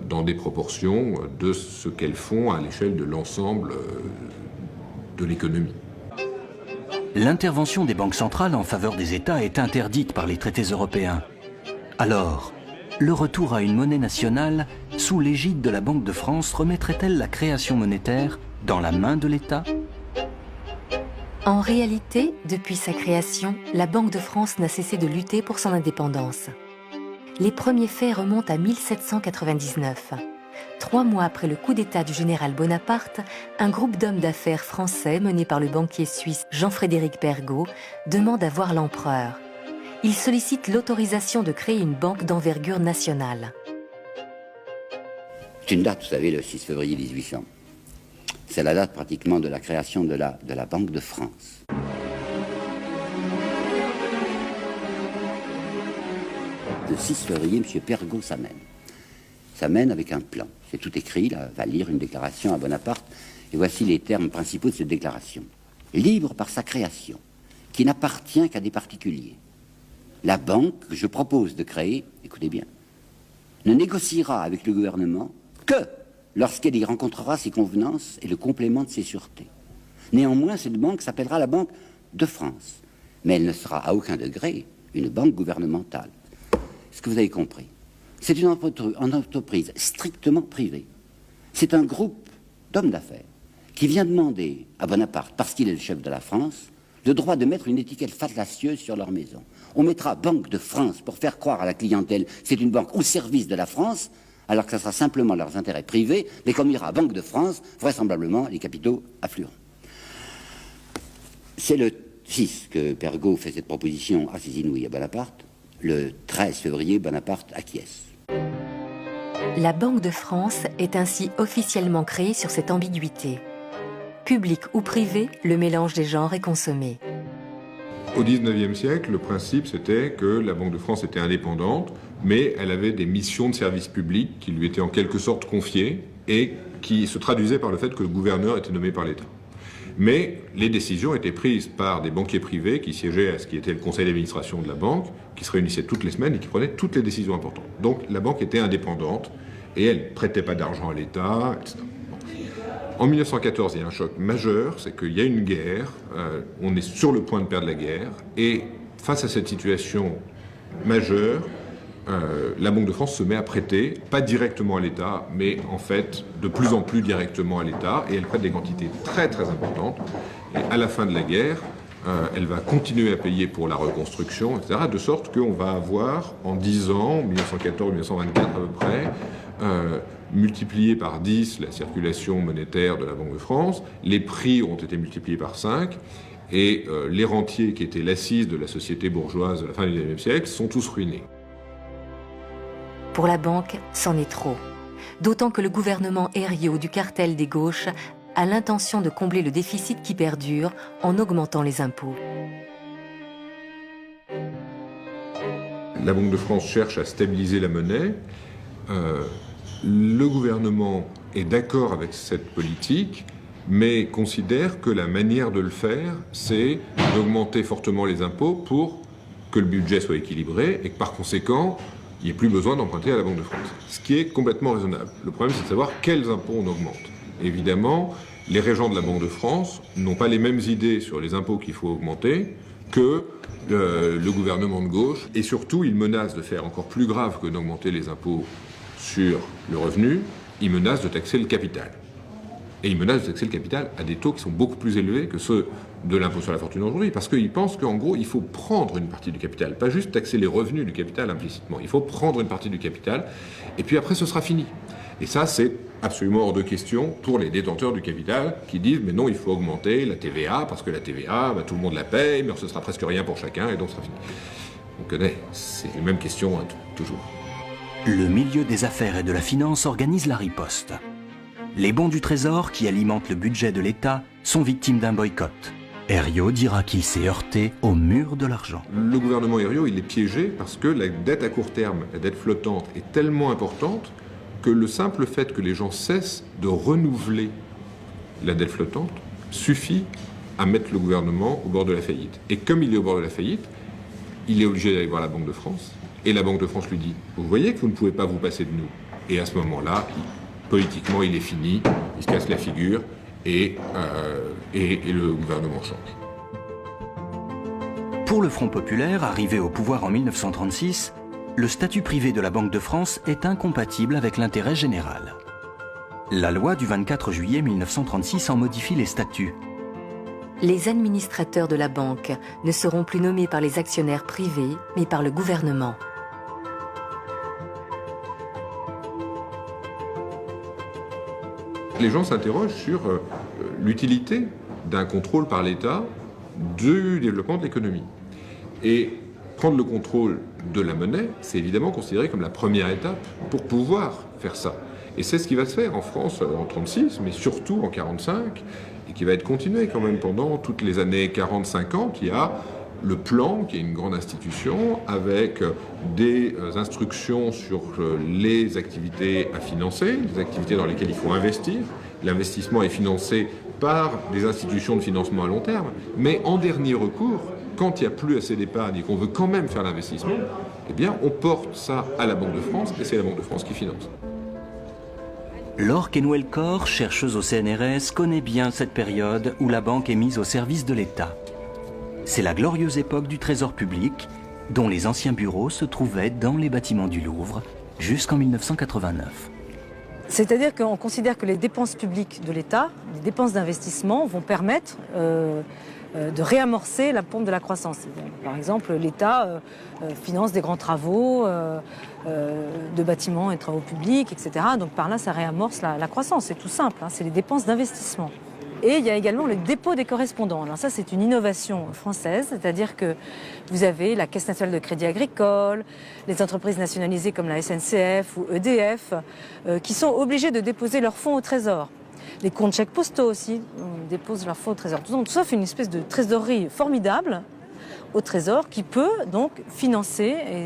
dans des proportions de ce qu'elles font à l'échelle de l'ensemble de l'économie. L'intervention des banques centrales en faveur des États est interdite par les traités européens. Alors, le retour à une monnaie nationale sous l'égide de la Banque de France remettrait-elle la création monétaire dans la main de l'État ? En réalité, depuis sa création, la Banque de France n'a cessé de lutter pour son indépendance. Les premiers faits remontent à 1799. 3 mois après le coup d'État du général Bonaparte, un groupe d'hommes d'affaires français mené par le banquier suisse Jean-Frédéric Pergaud demande à voir l'empereur. Il sollicite l'autorisation de créer une banque d'envergure nationale. C'est une date, vous savez, le 6 février 1800. C'est la date pratiquement de la création de la Banque de France. Le 6 février, M. Pergaud s'amène avec un plan. C'est tout écrit, là, va lire une déclaration à Bonaparte, et voici les termes principaux de cette déclaration. Libre par sa création, qui n'appartient qu'à des particuliers. La banque que je propose de créer, écoutez bien, ne négociera avec le gouvernement que lorsqu'elle y rencontrera ses convenances et le complément de ses sûretés. Néanmoins, cette banque s'appellera la Banque de France, mais elle ne sera à aucun degré une banque gouvernementale. Est-ce que vous avez compris? C'est une entreprise strictement privée. C'est un groupe d'hommes d'affaires qui vient demander à Bonaparte, parce qu'il est le chef de la France, le droit de mettre une étiquette fallacieuse sur leur maison. On mettra Banque de France pour faire croire à la clientèle c'est une banque au service de la France, alors que ce sera simplement leurs intérêts privés, mais comme il y aura Banque de France, vraisemblablement les capitaux afflueront. C'est le 6 que Pergaud fait cette proposition assez inouïe à Bonaparte. Le 13 février, Bonaparte acquiesce. La Banque de France est ainsi officiellement créée sur cette ambiguïté. Public ou privé, le mélange des genres est consommé. Au XIXe siècle, le principe c'était que la Banque de France était indépendante, mais elle avait des missions de service public qui lui étaient en quelque sorte confiées et qui se traduisaient par le fait que le gouverneur était nommé par l'État. Mais les décisions étaient prises par des banquiers privés qui siégeaient à ce qui était le conseil d'administration de la banque, qui se réunissaient toutes les semaines et qui prenaient toutes les décisions importantes. Donc la banque était indépendante et elle ne prêtait pas d'argent à l'État, etc. En 1914, il y a un choc majeur, c'est qu'il y a une guerre, on est sur le point de perdre la guerre, et face à cette situation majeure, la Banque de France se met à prêter, pas directement à l'État, mais en fait de plus en plus directement à l'État, et elle prête des quantités très très importantes. Et à la fin de la guerre, elle va continuer à payer pour la reconstruction, etc., de sorte qu'on va avoir en 10 ans, 1914-1924 à peu près, multiplié par 10 la circulation monétaire de la Banque de France, les prix ont été multipliés par 5, et les rentiers qui étaient l'assise de la société bourgeoise de la fin du XIXe siècle sont tous ruinés. Pour la banque, c'en est trop. D'autant que le gouvernement Herriot du cartel des gauches a l'intention de combler le déficit qui perdure en augmentant les impôts. La Banque de France cherche à stabiliser la monnaie. Le gouvernement est d'accord avec cette politique, mais considère que la manière de le faire, c'est d'augmenter fortement les impôts pour que le budget soit équilibré et que par conséquent, il n'y ait plus besoin d'emprunter à la Banque de France. Ce qui est complètement raisonnable. Le problème, c'est de savoir quels impôts on augmente. Évidemment, les régents de la Banque de France n'ont pas les mêmes idées sur les impôts qu'il faut augmenter que le gouvernement de gauche. Et surtout, ils menacent de faire encore plus grave que d'augmenter les impôts sur le revenu, ils menacent de taxer le capital. Et ils menacent de taxer le capital à des taux qui sont beaucoup plus élevés que ceux de l'impôt sur la fortune aujourd'hui, parce qu'ils pensent qu'en gros, il faut prendre une partie du capital, pas juste taxer les revenus du capital implicitement. Il faut prendre une partie du capital, et puis après, ce sera fini. Et ça, c'est absolument hors de question pour les détenteurs du capital qui disent « mais non, il faut augmenter la TVA, parce que la TVA, tout le monde la paye, mais ce sera presque rien pour chacun, et donc ce sera fini. » On connaît, c'est les mêmes questions, toujours. Le milieu des affaires et de la finance organise la riposte. Les bons du Trésor, qui alimentent le budget de l'État, sont victimes d'un boycott. Herriot dira qu'il s'est heurté au mur de l'argent. Le gouvernement Herriot, il est piégé parce que la dette à court terme, la dette flottante, est tellement importante que le simple fait que les gens cessent de renouveler la dette flottante suffit à mettre le gouvernement au bord de la faillite. Et comme il est au bord de la faillite, il est obligé d'aller voir la Banque de France. Et la Banque de France lui dit « Vous voyez que vous ne pouvez pas vous passer de nous ». Et à ce moment-là, politiquement, il est fini, il se casse la figure et le gouvernement change. Pour le Front populaire, arrivé au pouvoir en 1936, le statut privé de la Banque de France est incompatible avec l'intérêt général. La loi du 24 juillet 1936 en modifie les statuts. Les administrateurs de la banque ne seront plus nommés par les actionnaires privés, mais par le gouvernement. Les gens s'interrogent sur l'utilité d'un contrôle par l'État du développement de l'économie. Et prendre le contrôle de la monnaie, c'est évidemment considéré comme la première étape pour pouvoir faire ça. Et c'est ce qui va se faire en France en 1936, mais surtout en 1945, et qui va être continué quand même pendant toutes les années 40-50. Il y a le plan, qui est une grande institution, avec des instructions sur les activités à financer, les activités dans lesquelles il faut investir. L'investissement est financé par des institutions de financement à long terme, mais en dernier recours, quand il n'y a plus assez d'épargne et qu'on veut quand même faire l'investissement, eh bien on porte ça à la Banque de France, et c'est la Banque de France qui finance. Laure Kenouel-Corr, chercheuse au CNRS, connaît bien cette période où la banque est mise au service de l'État. C'est la glorieuse époque du Trésor public, dont les anciens bureaux se trouvaient dans les bâtiments du Louvre jusqu'en 1989. C'est-à-dire qu'on considère que les dépenses publiques de l'État, les dépenses d'investissement, vont permettre de réamorcer la pompe de la croissance. Par exemple, l'État finance des grands travaux de bâtiments et de travaux publics, etc. Donc par là, ça réamorce la croissance. C'est tout simple, hein, c'est les dépenses d'investissement. Et il y a également le dépôt des correspondants. Alors ça, c'est une innovation française, c'est-à-dire que vous avez la Caisse nationale de crédit agricole, les entreprises nationalisées comme la SNCF ou EDF, qui sont obligées de déposer leurs fonds au Trésor. Les comptes chèques postaux aussi déposent leurs fonds au Trésor. Donc tout ça fait une espèce de trésorerie formidable au Trésor qui peut donc financer et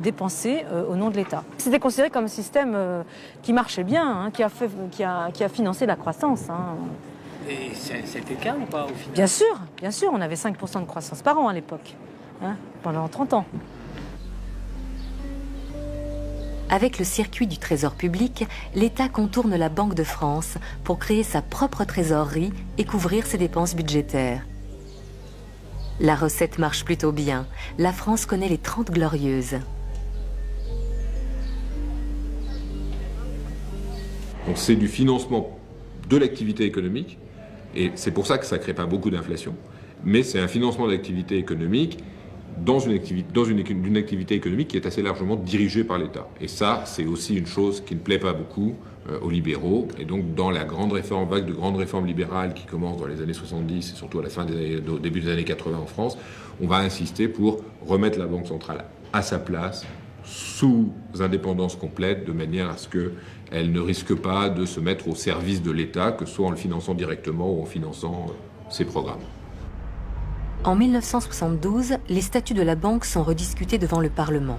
dépenser au nom de l'État. C'était considéré comme un système qui marchait bien, hein, qui a financé la croissance. Hein. Et c'était le cas ou pas au final? Bien sûr, on avait 5% de croissance par an à l'époque, hein, pendant 30 ans. Avec le circuit du Trésor public, l'État contourne la Banque de France pour créer sa propre trésorerie et couvrir ses dépenses budgétaires. La recette marche plutôt bien. La France connaît les 30 glorieuses. Donc c'est du financement de l'activité économique, et c'est pour ça que ça ne crée pas beaucoup d'inflation, mais c'est un financement de l'activité économique dans une activité économique qui est assez largement dirigée par l'État. Et ça, c'est aussi une chose qui ne plaît pas beaucoup aux libéraux. Et donc, dans la vague de grandes réformes libérales qui commence dans les années 70 et surtout à la fin au début des années 80 en France, on va insister pour remettre la Banque centrale à sa place, sous indépendance complète, de manière à ce qu'elle ne risque pas de se mettre au service de l'État, que ce soit en le finançant directement ou en finançant ses programmes. En 1972, les statuts de la banque sont rediscutés devant le Parlement.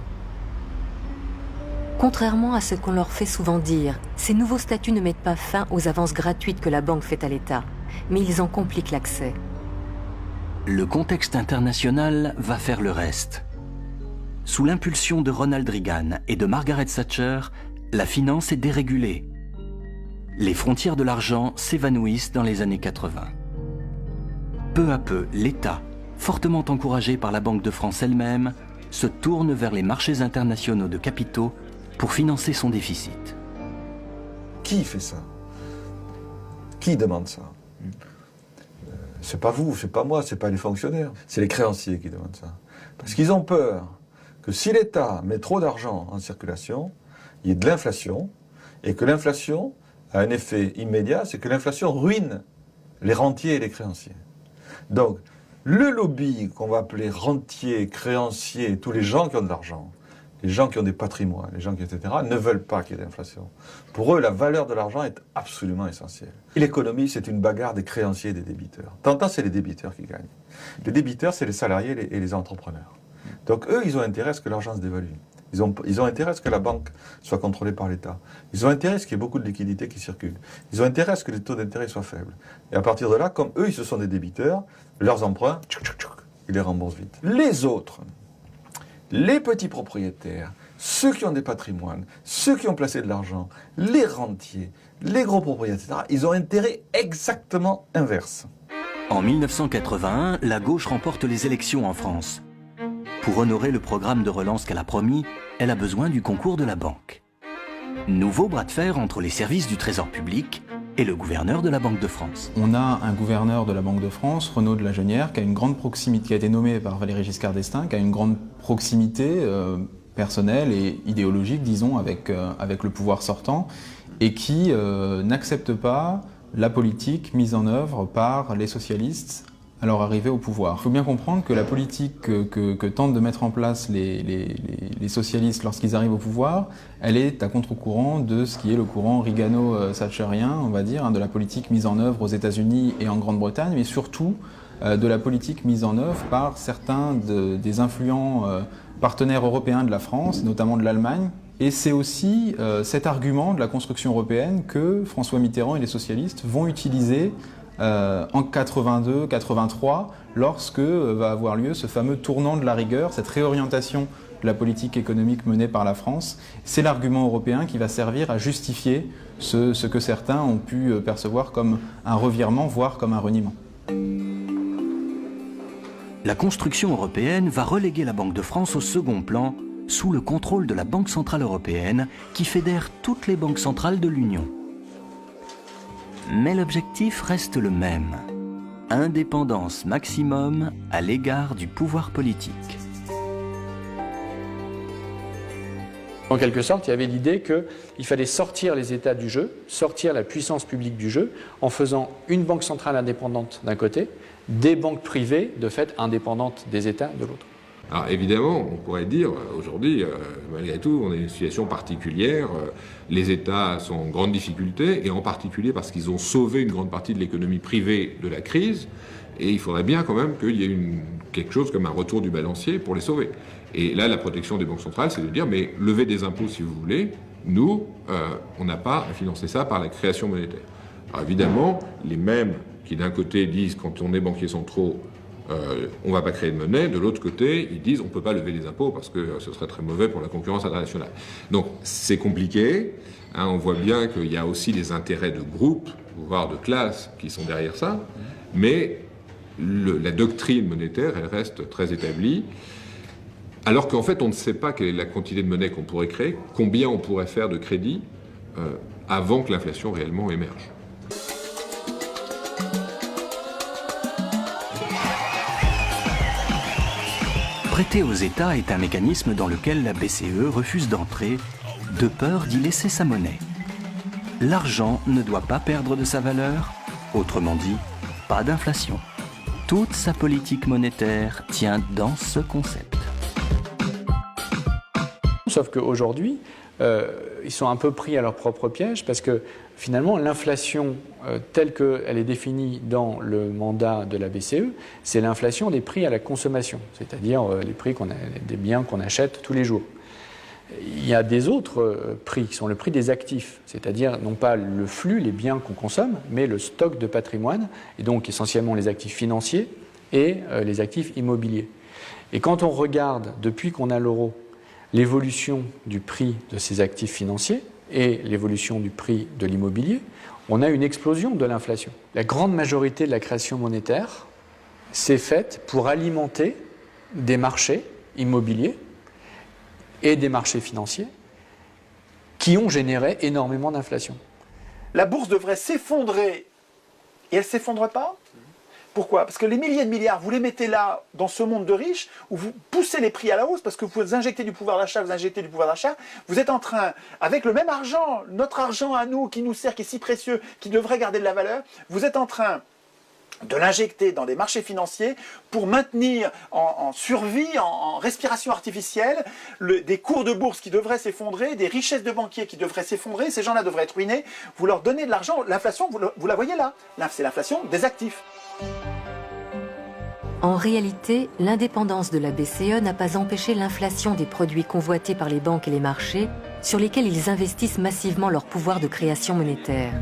Contrairement à ce qu'on leur fait souvent dire, ces nouveaux statuts ne mettent pas fin aux avances gratuites que la banque fait à l'État, mais ils en compliquent l'accès. Le contexte international va faire le reste. Sous l'impulsion de Ronald Reagan et de Margaret Thatcher, la finance est dérégulée. Les frontières de l'argent s'évanouissent dans les années 80. Peu à peu, l'État, fortement encouragé par la Banque de France elle-même, se tourne vers les marchés internationaux de capitaux pour financer son déficit. Qui fait ça? Qui demande ça? C'est pas vous, c'est pas moi, c'est pas les fonctionnaires. C'est les créanciers qui demandent ça. Parce qu'ils ont peur que si l'État met trop d'argent en circulation, il y ait de l'inflation, et que l'inflation a un effet immédiat, c'est que l'inflation ruine les rentiers et les créanciers. Donc, le lobby qu'on va appeler rentiers, créanciers, tous les gens qui ont de l'argent, les gens qui ont des patrimoines, les gens qui, etc., ne veulent pas qu'il y ait d'inflation. Pour eux, la valeur de l'argent est absolument essentielle. Et l'économie, c'est une bagarre des créanciers et des débiteurs. Tant c'est les débiteurs qui gagnent. Les débiteurs, c'est les salariés et les entrepreneurs. Donc eux, ils ont intérêt à ce que l'argent se dévalue. Ils ont intérêt à ce que la banque soit contrôlée par l'État. Ils ont intérêt à ce qu'il y ait beaucoup de liquidités qui circulent. Ils ont intérêt à ce que les taux d'intérêt soient faibles. Et à partir de là, comme eux, ils se sont des débiteurs, leurs emprunts, ils les remboursent vite. Les autres, les petits propriétaires, ceux qui ont des patrimoines, ceux qui ont placé de l'argent, les rentiers, les gros propriétaires, etc., ils ont intérêt exactement inverse. En 1981, la gauche remporte les élections en France. Pour honorer le programme de relance qu'elle a promis, elle a besoin du concours de la banque. Nouveau bras de fer entre les services du Trésor public et le gouverneur de la Banque de France. On a un gouverneur de la Banque de France, Renaud de la Jeunnière, qui a une grande proximité, qui a été nommé par Valéry Giscard d'Estaing, qui a une grande proximité personnelle et idéologique, disons, avec le pouvoir sortant, et qui n'accepte pas la politique mise en œuvre par les socialistes à leur arrivée au pouvoir. Il faut bien comprendre que la politique que tentent de mettre en place les socialistes lorsqu'ils arrivent au pouvoir, elle est à contre-courant de ce qui est le courant Reagano-Thatcherien, on va dire, de la politique mise en œuvre aux États-Unis et en Grande-Bretagne, mais surtout de la politique mise en œuvre par certains des influents partenaires européens de la France, notamment de l'Allemagne. Et c'est aussi cet argument de la construction européenne que François Mitterrand et les socialistes vont utiliser en 82-83, lorsque va avoir lieu ce fameux tournant de la rigueur, cette réorientation de la politique économique menée par la France. C'est l'argument européen qui va servir à justifier ce que certains ont pu percevoir comme un revirement, voire comme un reniement. La construction européenne va reléguer la Banque de France au second plan, sous le contrôle de la Banque centrale européenne, qui fédère toutes les banques centrales de l'Union. Mais l'objectif reste le même. Indépendance maximum à l'égard du pouvoir politique. En quelque sorte, il y avait l'idée qu'il fallait sortir les États du jeu, sortir la puissance publique du jeu, en faisant une banque centrale indépendante d'un côté, des banques privées, de fait, indépendantes des États de l'autre. Alors évidemment, on pourrait dire, aujourd'hui, malgré tout, on est dans une situation particulière, les États sont en grande difficulté, et en particulier parce qu'ils ont sauvé une grande partie de l'économie privée de la crise, et il faudrait bien quand même qu'il y ait quelque chose comme un retour du balancier pour les sauver. Et là, la protection des banques centrales, c'est de dire, mais levez des impôts si vous voulez, nous, on n'a pas à financer ça par la création monétaire. Alors évidemment, les mêmes qui d'un côté disent, quand on est banquiers centraux, on ne va pas créer de monnaie. De l'autre côté, ils disent on ne peut pas lever les impôts parce que ce serait très mauvais pour la concurrence internationale. Donc c'est compliqué. Hein, on voit bien qu'il y a aussi des intérêts de groupe, voire de classe, qui sont derrière ça. Mais la doctrine monétaire, elle reste très établie. Alors qu'en fait, on ne sait pas quelle est la quantité de monnaie qu'on pourrait créer, combien on pourrait faire de crédit avant que l'inflation réellement émerge. Prêter aux États est un mécanisme dans lequel la BCE refuse d'entrer, de peur d'y laisser sa monnaie. L'argent ne doit pas perdre de sa valeur, autrement dit, pas d'inflation. Toute sa politique monétaire tient dans ce concept. Sauf qu'aujourd'hui, ils sont un peu pris à leur propre piège parce que finalement, l'inflation telle qu'elle est définie dans le mandat de la BCE, c'est l'inflation des prix à la consommation, c'est-à-dire les prix des biens qu'on achète tous les jours. Il y a des autres prix qui sont le prix des actifs, c'est-à-dire non pas le flux, les biens qu'on consomme, mais le stock de patrimoine, et donc essentiellement les actifs financiers et les actifs immobiliers. Et quand on regarde, depuis qu'on a l'euro, l'évolution du prix de ces actifs financiers et l'évolution du prix de l'immobilier, on a une explosion de l'inflation. La grande majorité de la création monétaire s'est faite pour alimenter des marchés immobiliers et des marchés financiers qui ont généré énormément d'inflation. La bourse devrait s'effondrer et elle ne s'effondre pas. Pourquoi? Parce que les milliers de milliards, vous les mettez là, dans ce monde de riches, où vous poussez les prix à la hausse, parce que vous injectez du pouvoir d'achat, vous êtes en train, avec le même argent, notre argent à nous, qui nous sert, qui est si précieux, qui devrait garder de la valeur, vous êtes en train de l'injecter dans des marchés financiers pour maintenir en survie, en respiration artificielle, des cours de bourse qui devraient s'effondrer, des richesses de banquiers qui devraient s'effondrer, ces gens-là devraient être ruinés, vous leur donnez de l'argent, l'inflation, vous la voyez là, c'est l'inflation des actifs. En réalité, l'indépendance de la BCE n'a pas empêché l'inflation des produits convoités par les banques et les marchés, sur lesquels ils investissent massivement leur pouvoir de création monétaire.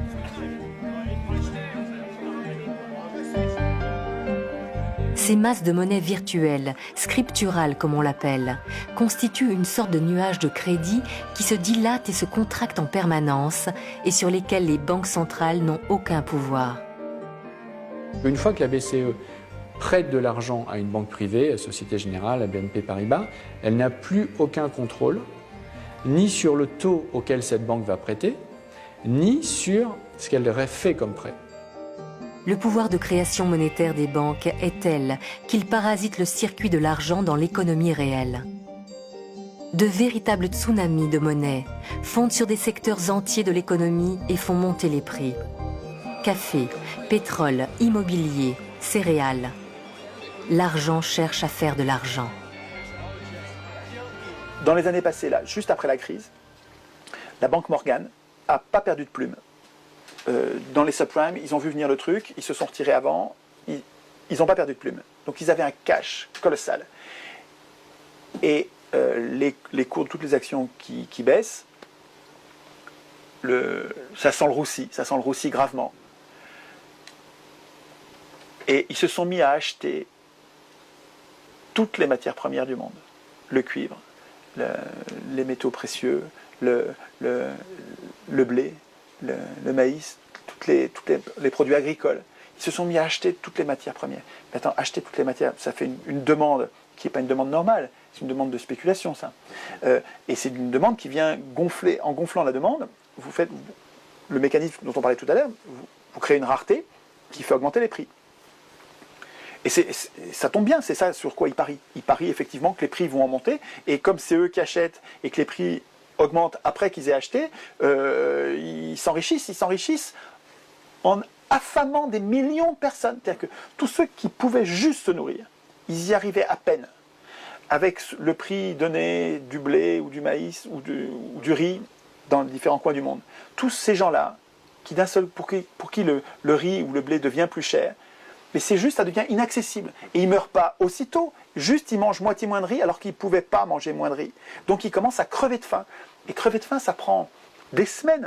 Ces masses de monnaie virtuelle, scripturales comme on l'appelle, constituent une sorte de nuage de crédit qui se dilate et se contracte en permanence et sur lesquels les banques centrales n'ont aucun pouvoir. Une fois que la BCE prête de l'argent à une banque privée, la Société Générale, la BNP Paribas, elle n'a plus aucun contrôle, ni sur le taux auquel cette banque va prêter, ni sur ce qu'elle aurait fait comme prêt. Le pouvoir de création monétaire des banques est tel qu'il parasite le circuit de l'argent dans l'économie réelle. De véritables tsunamis de monnaie fondent sur des secteurs entiers de l'économie et font monter les prix. Café, pétrole, immobilier, céréales. L'argent cherche à faire de l'argent. Dans les années passées, là, juste après la crise, la banque Morgan n'a pas perdu de plume. Dans les subprimes, ils ont vu venir le truc, ils se sont retirés avant, ils n'ont pas perdu de plume. Donc ils avaient un cash colossal. Et les cours de toutes les actions qui baissent, ça sent le roussi gravement. Et ils se sont mis à acheter toutes les matières premières du monde. Le cuivre, les métaux précieux, le blé, le maïs, tous les produits agricoles. Ils se sont mis à acheter toutes les matières premières. Mais attends, acheter toutes les matières, ça fait une demande qui n'est pas une demande normale, c'est une demande de spéculation, ça. Et c'est une demande qui vient gonfler. En gonflant la demande, vous faites le mécanisme dont on parlait tout à l'heure, vous créez une rareté qui fait augmenter les prix. Et ça tombe bien, c'est ça sur quoi ils parient. Ils parient effectivement que les prix vont en monter, et comme c'est eux qui achètent et que les prix augmentent après qu'ils aient acheté, ils s'enrichissent en affamant des millions de personnes. C'est-à-dire que tous ceux qui pouvaient juste se nourrir, ils y arrivaient à peine. Avec le prix donné du blé ou du maïs ou du riz dans les différents coins du monde. Tous ces gens-là, pour qui le riz ou le blé devient plus cher, mais c'est juste, ça devient inaccessible. Et ils ne meurent pas aussitôt, juste ils mangent moitié moins de riz alors qu'ils ne pouvaient pas manger moins de riz. Donc ils commencent à crever de faim. Et crever de faim, ça prend des semaines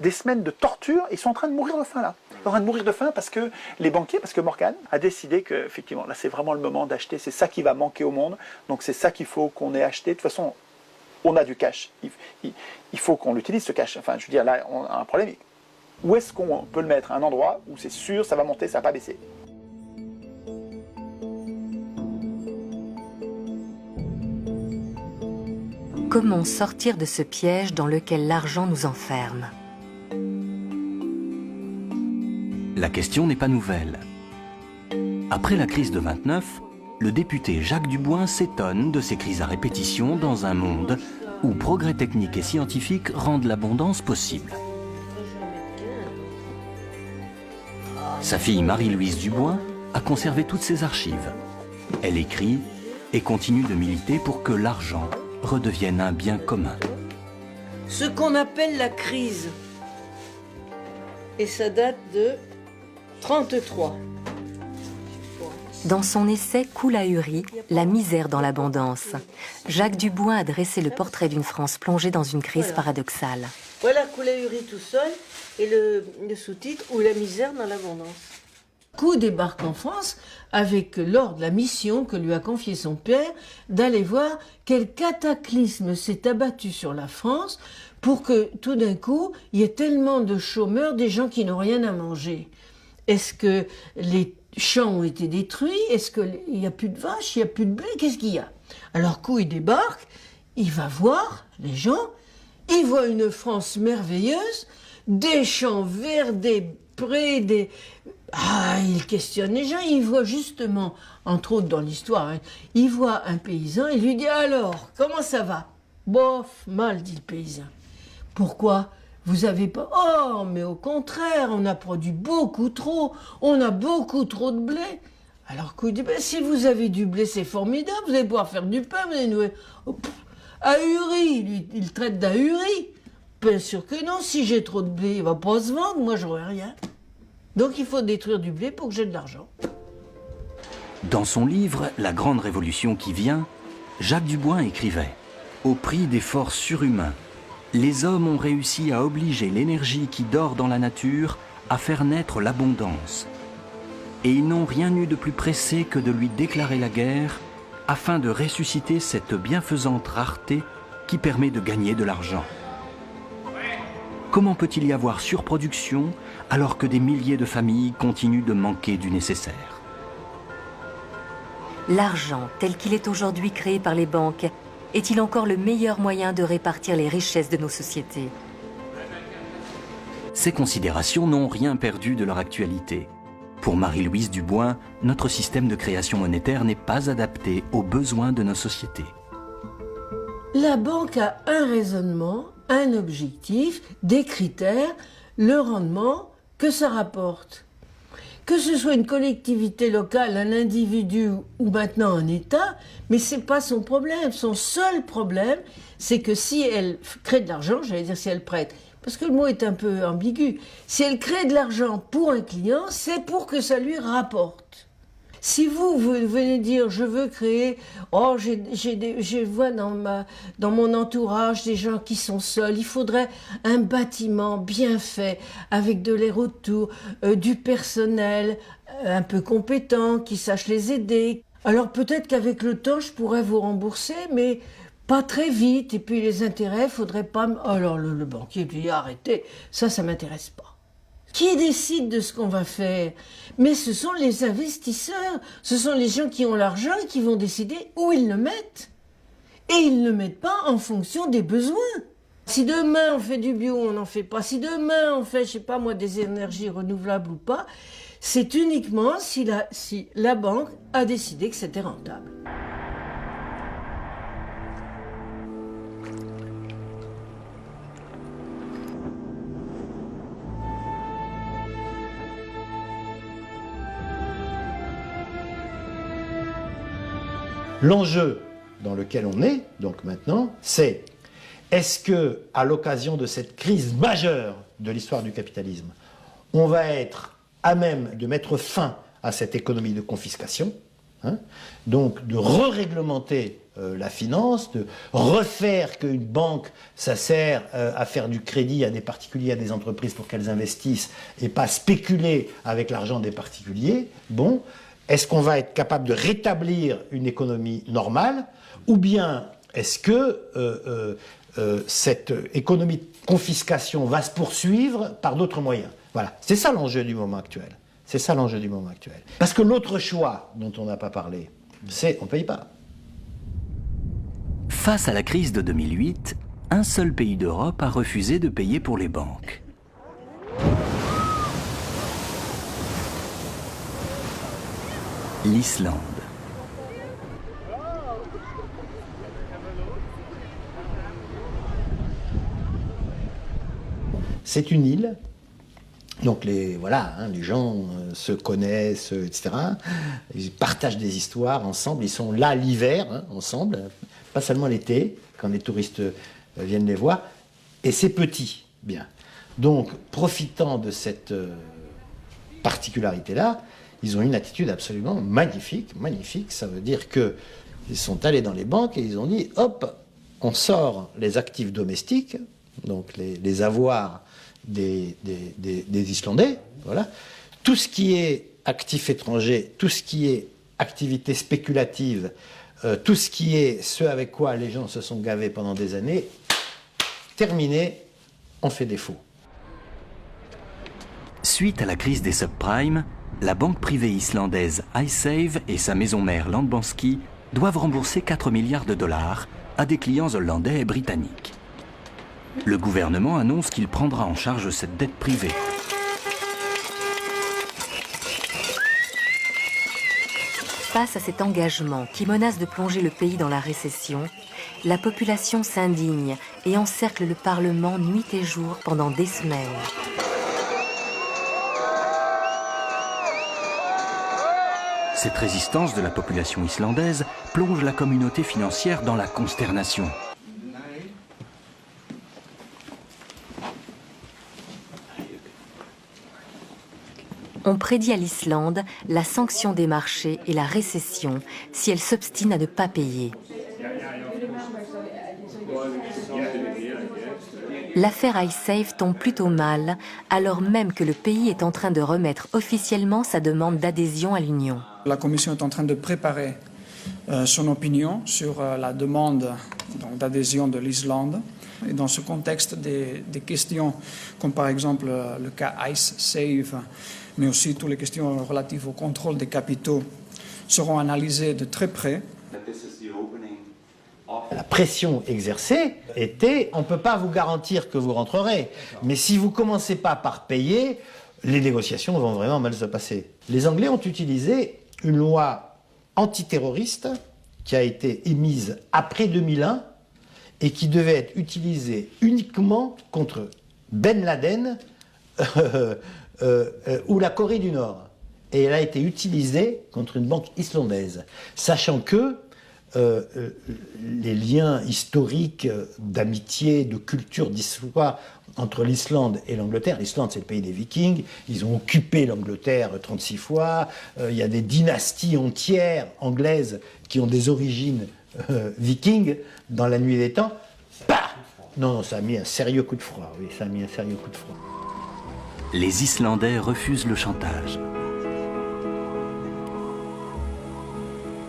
de torture, ils sont en train de mourir de faim là. Ils sont en train de mourir de faim parce que les banquiers, parce que Morgan a décidé que, effectivement, là c'est vraiment le moment d'acheter, c'est ça qui va manquer au monde, donc c'est ça qu'il faut qu'on ait acheté. De toute façon, on a du cash, il faut qu'on l'utilise ce cash. Enfin, je veux dire, là on a un problème. Où est-ce qu'on peut le mettre? Un endroit où c'est sûr, ça va monter, ça va pas baisser. Comment sortir de ce piège dans lequel l'argent nous enferme? La question n'est pas nouvelle. Après la crise de 29, le député Jacques Duboin s'étonne de ces crises à répétition dans un monde où progrès techniques et scientifiques rendent l'abondance possible. Sa fille Marie-Louise Duboin a conservé toutes ses archives. Elle écrit et continue de militer pour que l'argent redevienne un bien commun. Ce qu'on appelle la crise. Et ça date de 1933. Dans son essai « Coule ahuri, la misère dans l'abondance », Jacques Duboin a dressé le portrait d'une France plongée dans une crise paradoxale. Voilà Coule ahuri tout seul et le sous-titre « Ou la misère dans l'abondance ». Coup débarque en France avec l'ordre, la mission que lui a confié son père d'aller voir quel cataclysme s'est abattu sur la France pour que tout d'un coup il y ait tellement de chômeurs, des gens qui n'ont rien à manger. Est-ce que les champs ont été détruits? Est-ce qu'il n'y a plus de vaches? Il n'y a plus de blé? Qu'est-ce qu'il y a? Alors coup il débarque, il va voir les gens, il voit une France merveilleuse, des champs verts, des prés, des... Ah, il questionne les gens, il voit justement, entre autres dans l'histoire, hein, il voit un paysan, il lui dit « Alors, comment ça va ?»« Bof, mal, dit le paysan. »« Pourquoi ? Vous avez pas... »« Oh, mais au contraire, on a produit beaucoup trop, on a beaucoup trop de blé. » Alors qu'il dit ben, « Si vous avez du blé, c'est formidable, vous allez pouvoir faire du pain, vous allez nouer... Oh, ahuri, lui, il traite d'ahuri. Bien sûr que non, si j'ai trop de blé, il va pas se vendre, moi j'aurai rien. » Donc il faut détruire du blé pour que j'ai de l'argent. Dans son livre « La grande révolution qui vient », Jacques Duboin écrivait « Au prix d'efforts surhumains, les hommes ont réussi à obliger l'énergie qui dort dans la nature à faire naître l'abondance. Et ils n'ont rien eu de plus pressé que de lui déclarer la guerre afin de ressusciter cette bienfaisante rareté qui permet de gagner de l'argent. Comment peut-il y avoir surproduction alors que des milliers de familles continuent de manquer du nécessaire ? L'argent, tel qu'il est aujourd'hui créé par les banques, est-il encore le meilleur moyen de répartir les richesses de nos sociétés ? Ces considérations n'ont rien perdu de leur actualité. Pour Marie-Louise Duboin, notre système de création monétaire n'est pas adapté aux besoins de nos sociétés. La banque a un raisonnement, un objectif, des critères, le rendement que ça rapporte. Que ce soit une collectivité locale, un individu ou maintenant un État, mais ce n'est pas son problème. Son seul problème, c'est que si elle crée de l'argent, j'allais dire si elle prête, parce que le mot est un peu ambigu, si elle crée de l'argent pour un client, c'est pour que ça lui rapporte. Si vous venez dire, je veux créer, oh, je vois dans mon entourage des gens qui sont seuls, il faudrait un bâtiment bien fait, avec de l'air autour, du personnel un peu compétent, qui sache les aider. Alors peut-être qu'avec le temps, je pourrais vous rembourser, mais pas très vite. Et puis les intérêts, faudrait pas... Alors le banquier dit, arrêtez, ça m'intéresse pas. Qui décide de ce qu'on va faire? Mais ce sont les investisseurs, ce sont les gens qui ont l'argent et qui vont décider où ils le mettent. Et ils ne le mettent pas en fonction des besoins. Si demain on fait du bio, on n'en fait pas. Si demain on fait, je sais pas moi, des énergies renouvelables ou pas, c'est uniquement si la banque a décidé que c'était rentable. L'enjeu dans lequel on est, donc maintenant, c'est est-ce que, à l'occasion de cette crise majeure de l'histoire du capitalisme, on va être à même de mettre fin à cette économie de confiscation, donc de re-réglementer la finance, de refaire qu'une banque, ça sert à faire du crédit à des particuliers, à des entreprises pour qu'elles investissent et pas spéculer avec l'argent des particuliers. Bon. Est-ce qu'on va être capable de rétablir une économie normale, ou bien est-ce que cette économie de confiscation va se poursuivre par d'autres moyens? Voilà, c'est ça l'enjeu du moment actuel. C'est ça l'enjeu du moment actuel. Parce que l'autre choix dont on n'a pas parlé, c'est on ne paye pas. Face à la crise de 2008, un seul pays d'Europe a refusé de payer pour les banques. L'Islande. C'est une île, donc les gens se connaissent, etc. Ils partagent des histoires ensemble, ils sont là l'hiver, ensemble, pas seulement l'été, quand les touristes viennent les voir, et c'est petit, bien. Donc, profitant de cette particularité-là, ils ont une attitude absolument magnifique, magnifique. Ça veut dire qu'ils sont allés dans les banques et ils ont dit, hop, on sort les actifs domestiques, donc les avoirs des Islandais, voilà. Tout ce qui est actifs étrangers, tout ce qui est activité spéculative, tout ce qui est ce avec quoi les gens se sont gavés pendant des années, terminé, on fait défaut. Suite à la crise des subprimes, la banque privée islandaise iSave et sa maison mère Landbanski doivent rembourser 4 milliards de dollars à des clients hollandais et britanniques. Le gouvernement annonce qu'il prendra en charge cette dette privée. Face à cet engagement qui menace de plonger le pays dans la récession, la population s'indigne et encercle le Parlement nuit et jour pendant des semaines. Cette résistance de la population islandaise plonge la communauté financière dans la consternation. On prédit à l'Islande la sanction des marchés et la récession si elle s'obstine à ne pas payer. L'affaire iSafe tombe plutôt mal, alors même que le pays est en train de remettre officiellement sa demande d'adhésion à l'Union. La Commission est en train de préparer son opinion sur la demande d'adhésion de l'Islande. Et dans ce contexte, des questions comme par exemple le cas iSafe, mais aussi toutes les questions relatives au contrôle des capitaux seront analysées de très près. La pression exercée était « on ne peut pas vous garantir que vous rentrerez, mais si vous ne commencez pas par payer, les négociations vont vraiment mal se passer ». Les Anglais ont utilisé une loi antiterroriste qui a été émise après 2001 et qui devait être utilisée uniquement contre Ben Laden ou la Corée du Nord. Et elle a été utilisée contre une banque islandaise, sachant que les liens historiques d'amitié, de culture, d'histoire entre l'Islande et l'Angleterre. L'Islande, c'est le pays des Vikings. Ils ont occupé l'Angleterre 36 fois. Il y a des dynasties entières anglaises qui ont des origines vikings dans la nuit des temps. Bah non, ça a mis un sérieux coup de froid. Oui, ça a mis un sérieux coup de froid. Les Islandais refusent le chantage.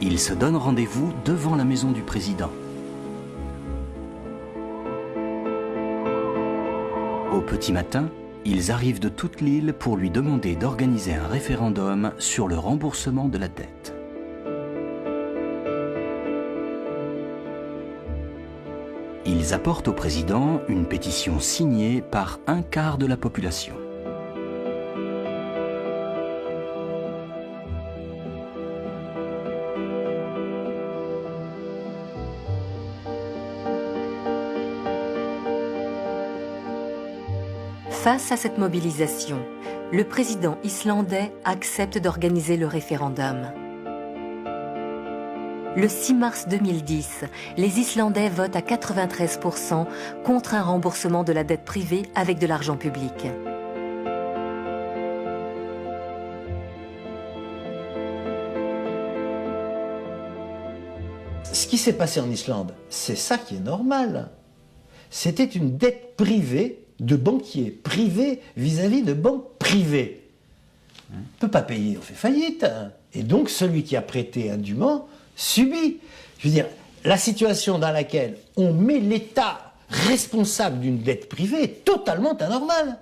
Ils se donnent rendez-vous devant la maison du président. Au petit matin, ils arrivent de toute l'île pour lui demander d'organiser un référendum sur le remboursement de la dette. Ils apportent au président une pétition signée par un quart de la population. Face à cette mobilisation, le président islandais accepte d'organiser le référendum. Le 6 mars 2010, les Islandais votent à 93% contre un remboursement de la dette privée avec de l'argent public. Ce qui s'est passé en Islande, c'est ça qui est normal. C'était une dette privée de banquiers privés vis-à-vis de banques privées. On ne peut pas payer, on fait faillite. Et donc celui qui a prêté indûment subit. Je veux dire, la situation dans laquelle on met l'État responsable d'une dette privée est totalement anormale.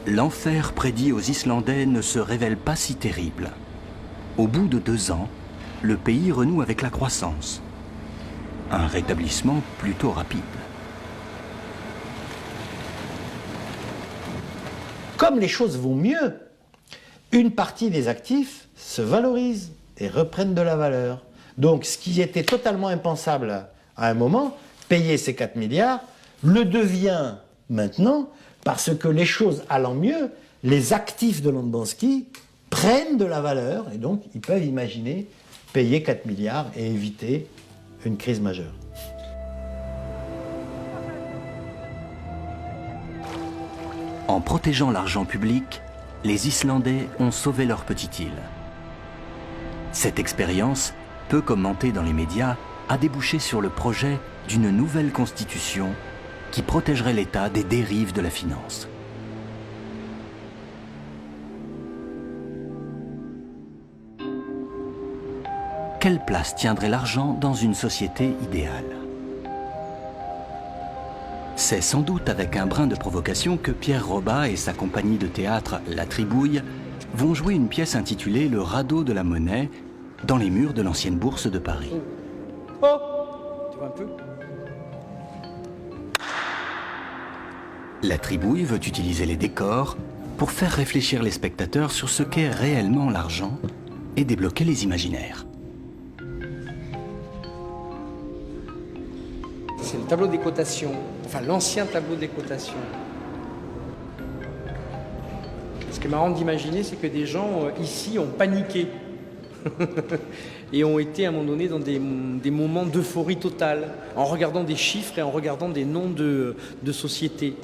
L'enfer prédit aux Islandais ne se révèle pas si terrible. Au bout de 2 ans, le pays renoue avec la croissance. Un rétablissement plutôt rapide. Comme les choses vont mieux, une partie des actifs se valorise et reprennent de la valeur. Donc ce qui était totalement impensable à un moment, payer ces 4 milliards, le devient maintenant parce que les choses allant mieux, les actifs de Landbanski prennent de la valeur et donc ils peuvent imaginer payer 4 milliards et éviter une crise majeure. En protégeant l'argent public, les Islandais ont sauvé leur petite île. Cette expérience, peu commentée dans les médias, a débouché sur le projet d'une nouvelle constitution qui protégerait l'État des dérives de la finance. Quelle place tiendrait l'argent dans une société idéale ? C'est sans doute avec un brin de provocation que Pierre Robbat et sa compagnie de théâtre La Tribouille vont jouer une pièce intitulée Le radeau de la monnaie dans les murs de l'ancienne bourse de Paris. Oh, tu vois un peu ? La Tribouille veut utiliser les décors pour faire réfléchir les spectateurs sur ce qu'est réellement l'argent et débloquer les imaginaires. C'est le tableau des cotations, enfin l'ancien tableau des cotations. Ce qui est marrant d'imaginer, c'est que des gens ici ont paniqué et ont été à un moment donné dans des moments d'euphorie totale, en regardant des chiffres et en regardant des noms de sociétés.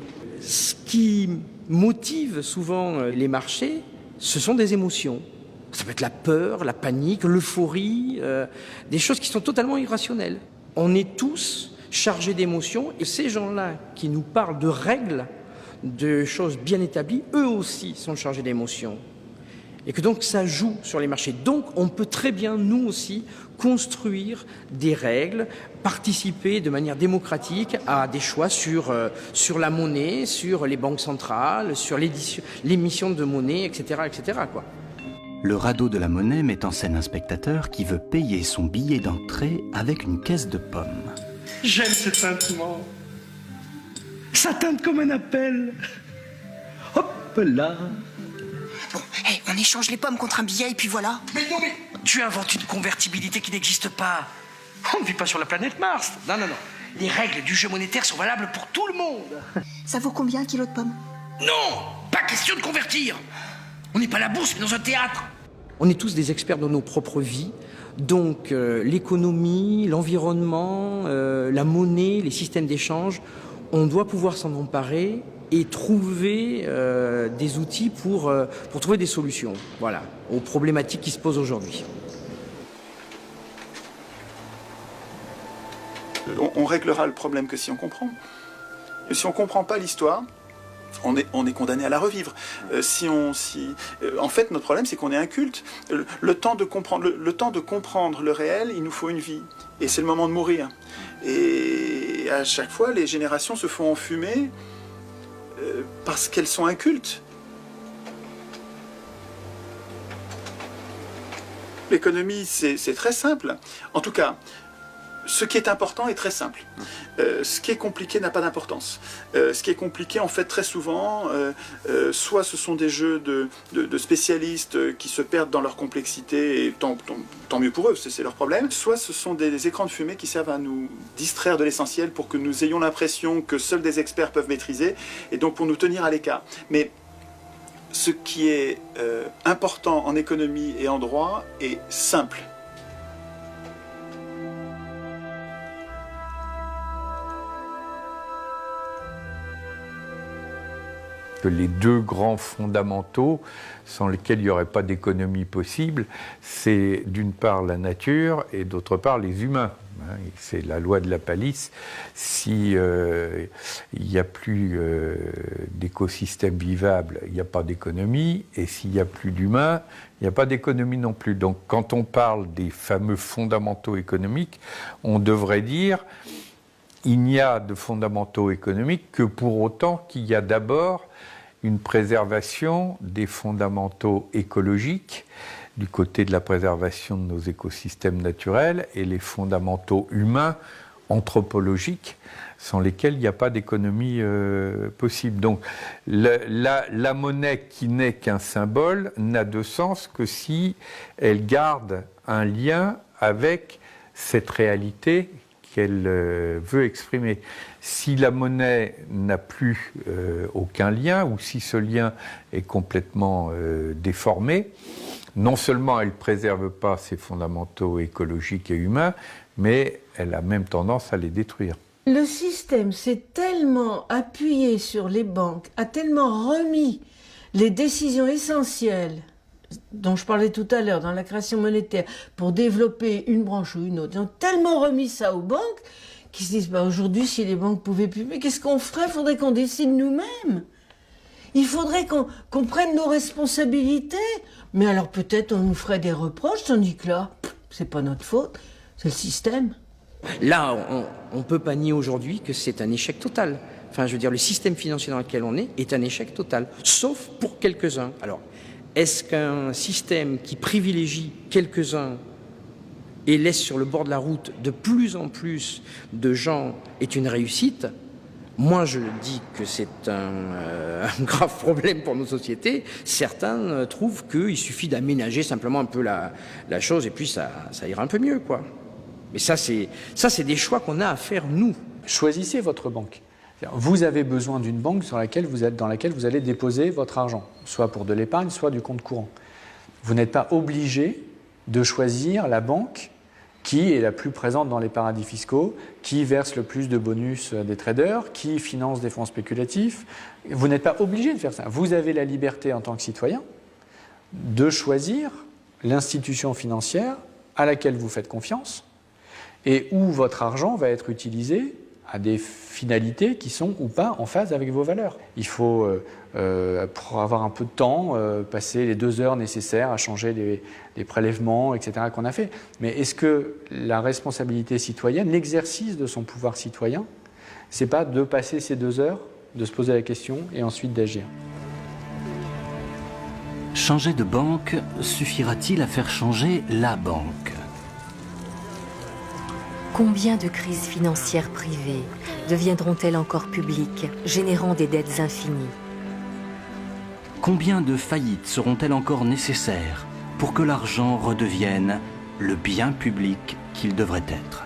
Ce qui motive souvent les marchés, ce sont des émotions. Ça peut être la peur, la panique, l'euphorie, des choses qui sont totalement irrationnelles. On est tous chargés d'émotions et ces gens-là qui nous parlent de règles, de choses bien établies, eux aussi sont chargés d'émotions. Et que donc ça joue sur les marchés. Donc on peut très bien, nous aussi, construire des règles, participer de manière démocratique à des choix sur la monnaie, sur les banques centrales, sur l'émission de monnaie, etc. etc. quoi. Le radeau de la monnaie met en scène un spectateur qui veut payer son billet d'entrée avec une caisse de pommes. J'aime ce tintement. Ça teinte comme un appel. Hop là. Bon, hey, on échange les pommes contre un billet et puis voilà. Mais non, mais tu inventes une convertibilité qui n'existe pas. On ne vit pas sur la planète Mars. Non, non, non. Les règles du jeu monétaire sont valables pour tout le monde. Ça vaut combien un kilo de pommes? Non, pas question de convertir. On n'est pas à la bourse, mais dans un théâtre. On est tous des experts dans nos propres vies. Donc l'économie, l'environnement, la monnaie, les systèmes d'échange, on doit pouvoir s'en emparer et trouver des outils pour trouver des solutions, voilà, aux problématiques qui se posent aujourd'hui. On réglera le problème que si on comprend. Et si on ne comprend pas l'histoire, on est condamné à la revivre. En fait, notre problème, c'est qu'on est inculte. Le temps de comprendre le réel, il nous faut une vie. Et c'est le moment de mourir. Et à chaque fois, les générations se font enfumer parce qu'elles sont incultes. L'économie, c'est très simple. En tout cas, ce qui est important est très simple. Ce qui est compliqué n'a pas d'importance. Ce qui est compliqué, en fait, très souvent, soit ce sont des jeux de spécialistes qui se perdent dans leur complexité, et tant mieux pour eux, c'est leur problème, soit ce sont des écrans de fumée qui servent à nous distraire de l'essentiel pour que nous ayons l'impression que seuls des experts peuvent maîtriser, et donc pour nous tenir à l'écart. Mais ce qui est important en économie et en droit est simple. Que les deux grands fondamentaux sans lesquels il n'y aurait pas d'économie possible, c'est d'une part la nature et d'autre part les humains. C'est la loi de la palisse. Si il n'y a plus d'écosystème vivable, il n'y a pas d'économie, et s'il n'y a plus d'humains, il n'y a pas d'économie non plus. Donc quand on parle des fameux fondamentaux économiques, on devrait dire il n'y a de fondamentaux économiques que pour autant qu'il y a d'abord une préservation des fondamentaux écologiques du côté de la préservation de nos écosystèmes naturels et les fondamentaux humains, anthropologiques, sans lesquels il n'y a pas d'économie possible. Donc la monnaie qui n'est qu'un symbole n'a de sens que si elle garde un lien avec cette réalité qu'elle veut exprimer. Si la monnaie n'a plus aucun lien, ou si ce lien est complètement déformé, non seulement elle ne préserve pas ses fondamentaux écologiques et humains, mais elle a même tendance à les détruire. Le système s'est tellement appuyé sur les banques, a tellement remis les décisions essentielles dont je parlais tout à l'heure, dans la création monétaire, pour développer une branche ou une autre. Ils ont tellement remis ça aux banques qu'ils se disent, aujourd'hui, si les banques pouvaient plus, mais qu'est-ce qu'on ferait? Il faudrait qu'on décide nous-mêmes. Il faudrait qu'on prenne nos responsabilités. Mais alors peut-être on nous ferait des reproches, tandis que là, c'est pas notre faute, c'est le système. Là, on ne peut pas nier aujourd'hui que c'est un échec total. Enfin, je veux dire, le système financier dans lequel on est un échec total, sauf pour quelques-uns. Alors, est-ce qu'un système qui privilégie quelques-uns et laisse sur le bord de la route de plus en plus de gens est une réussite? Moi, je dis que c'est un grave problème pour nos sociétés. Certains trouvent qu'il suffit d'aménager simplement un peu la chose et puis ça ira un peu mieux, quoi. Mais ça, c'est des choix qu'on a à faire, nous. Choisissez votre banque. Vous avez besoin d'une banque dans laquelle vous allez déposer votre argent, soit pour de l'épargne, soit du compte courant. Vous n'êtes pas obligé de choisir la banque Qui est la plus présente dans les paradis fiscaux, qui verse le plus de bonus des traders, qui finance des fonds spéculatifs. Vous n'êtes pas obligé de faire ça. Vous avez la liberté en tant que citoyen de choisir l'institution financière à laquelle vous faites confiance et où votre argent va être utilisé à des finalités qui sont ou pas en phase avec vos valeurs. Il faut, pour avoir un peu de temps, passer les 2 heures nécessaires à changer les prélèvements, etc. qu'on a fait. Mais est-ce que la responsabilité citoyenne, l'exercice de son pouvoir citoyen, c'est pas de passer ces 2 heures, de se poser la question et ensuite d'agir? Changer de banque suffira-t-il à faire changer la banque? Combien de crises financières privées deviendront-elles encore publiques, générant des dettes infinies? Combien de faillites seront-elles encore nécessaires pour que l'argent redevienne le bien public qu'il devrait être?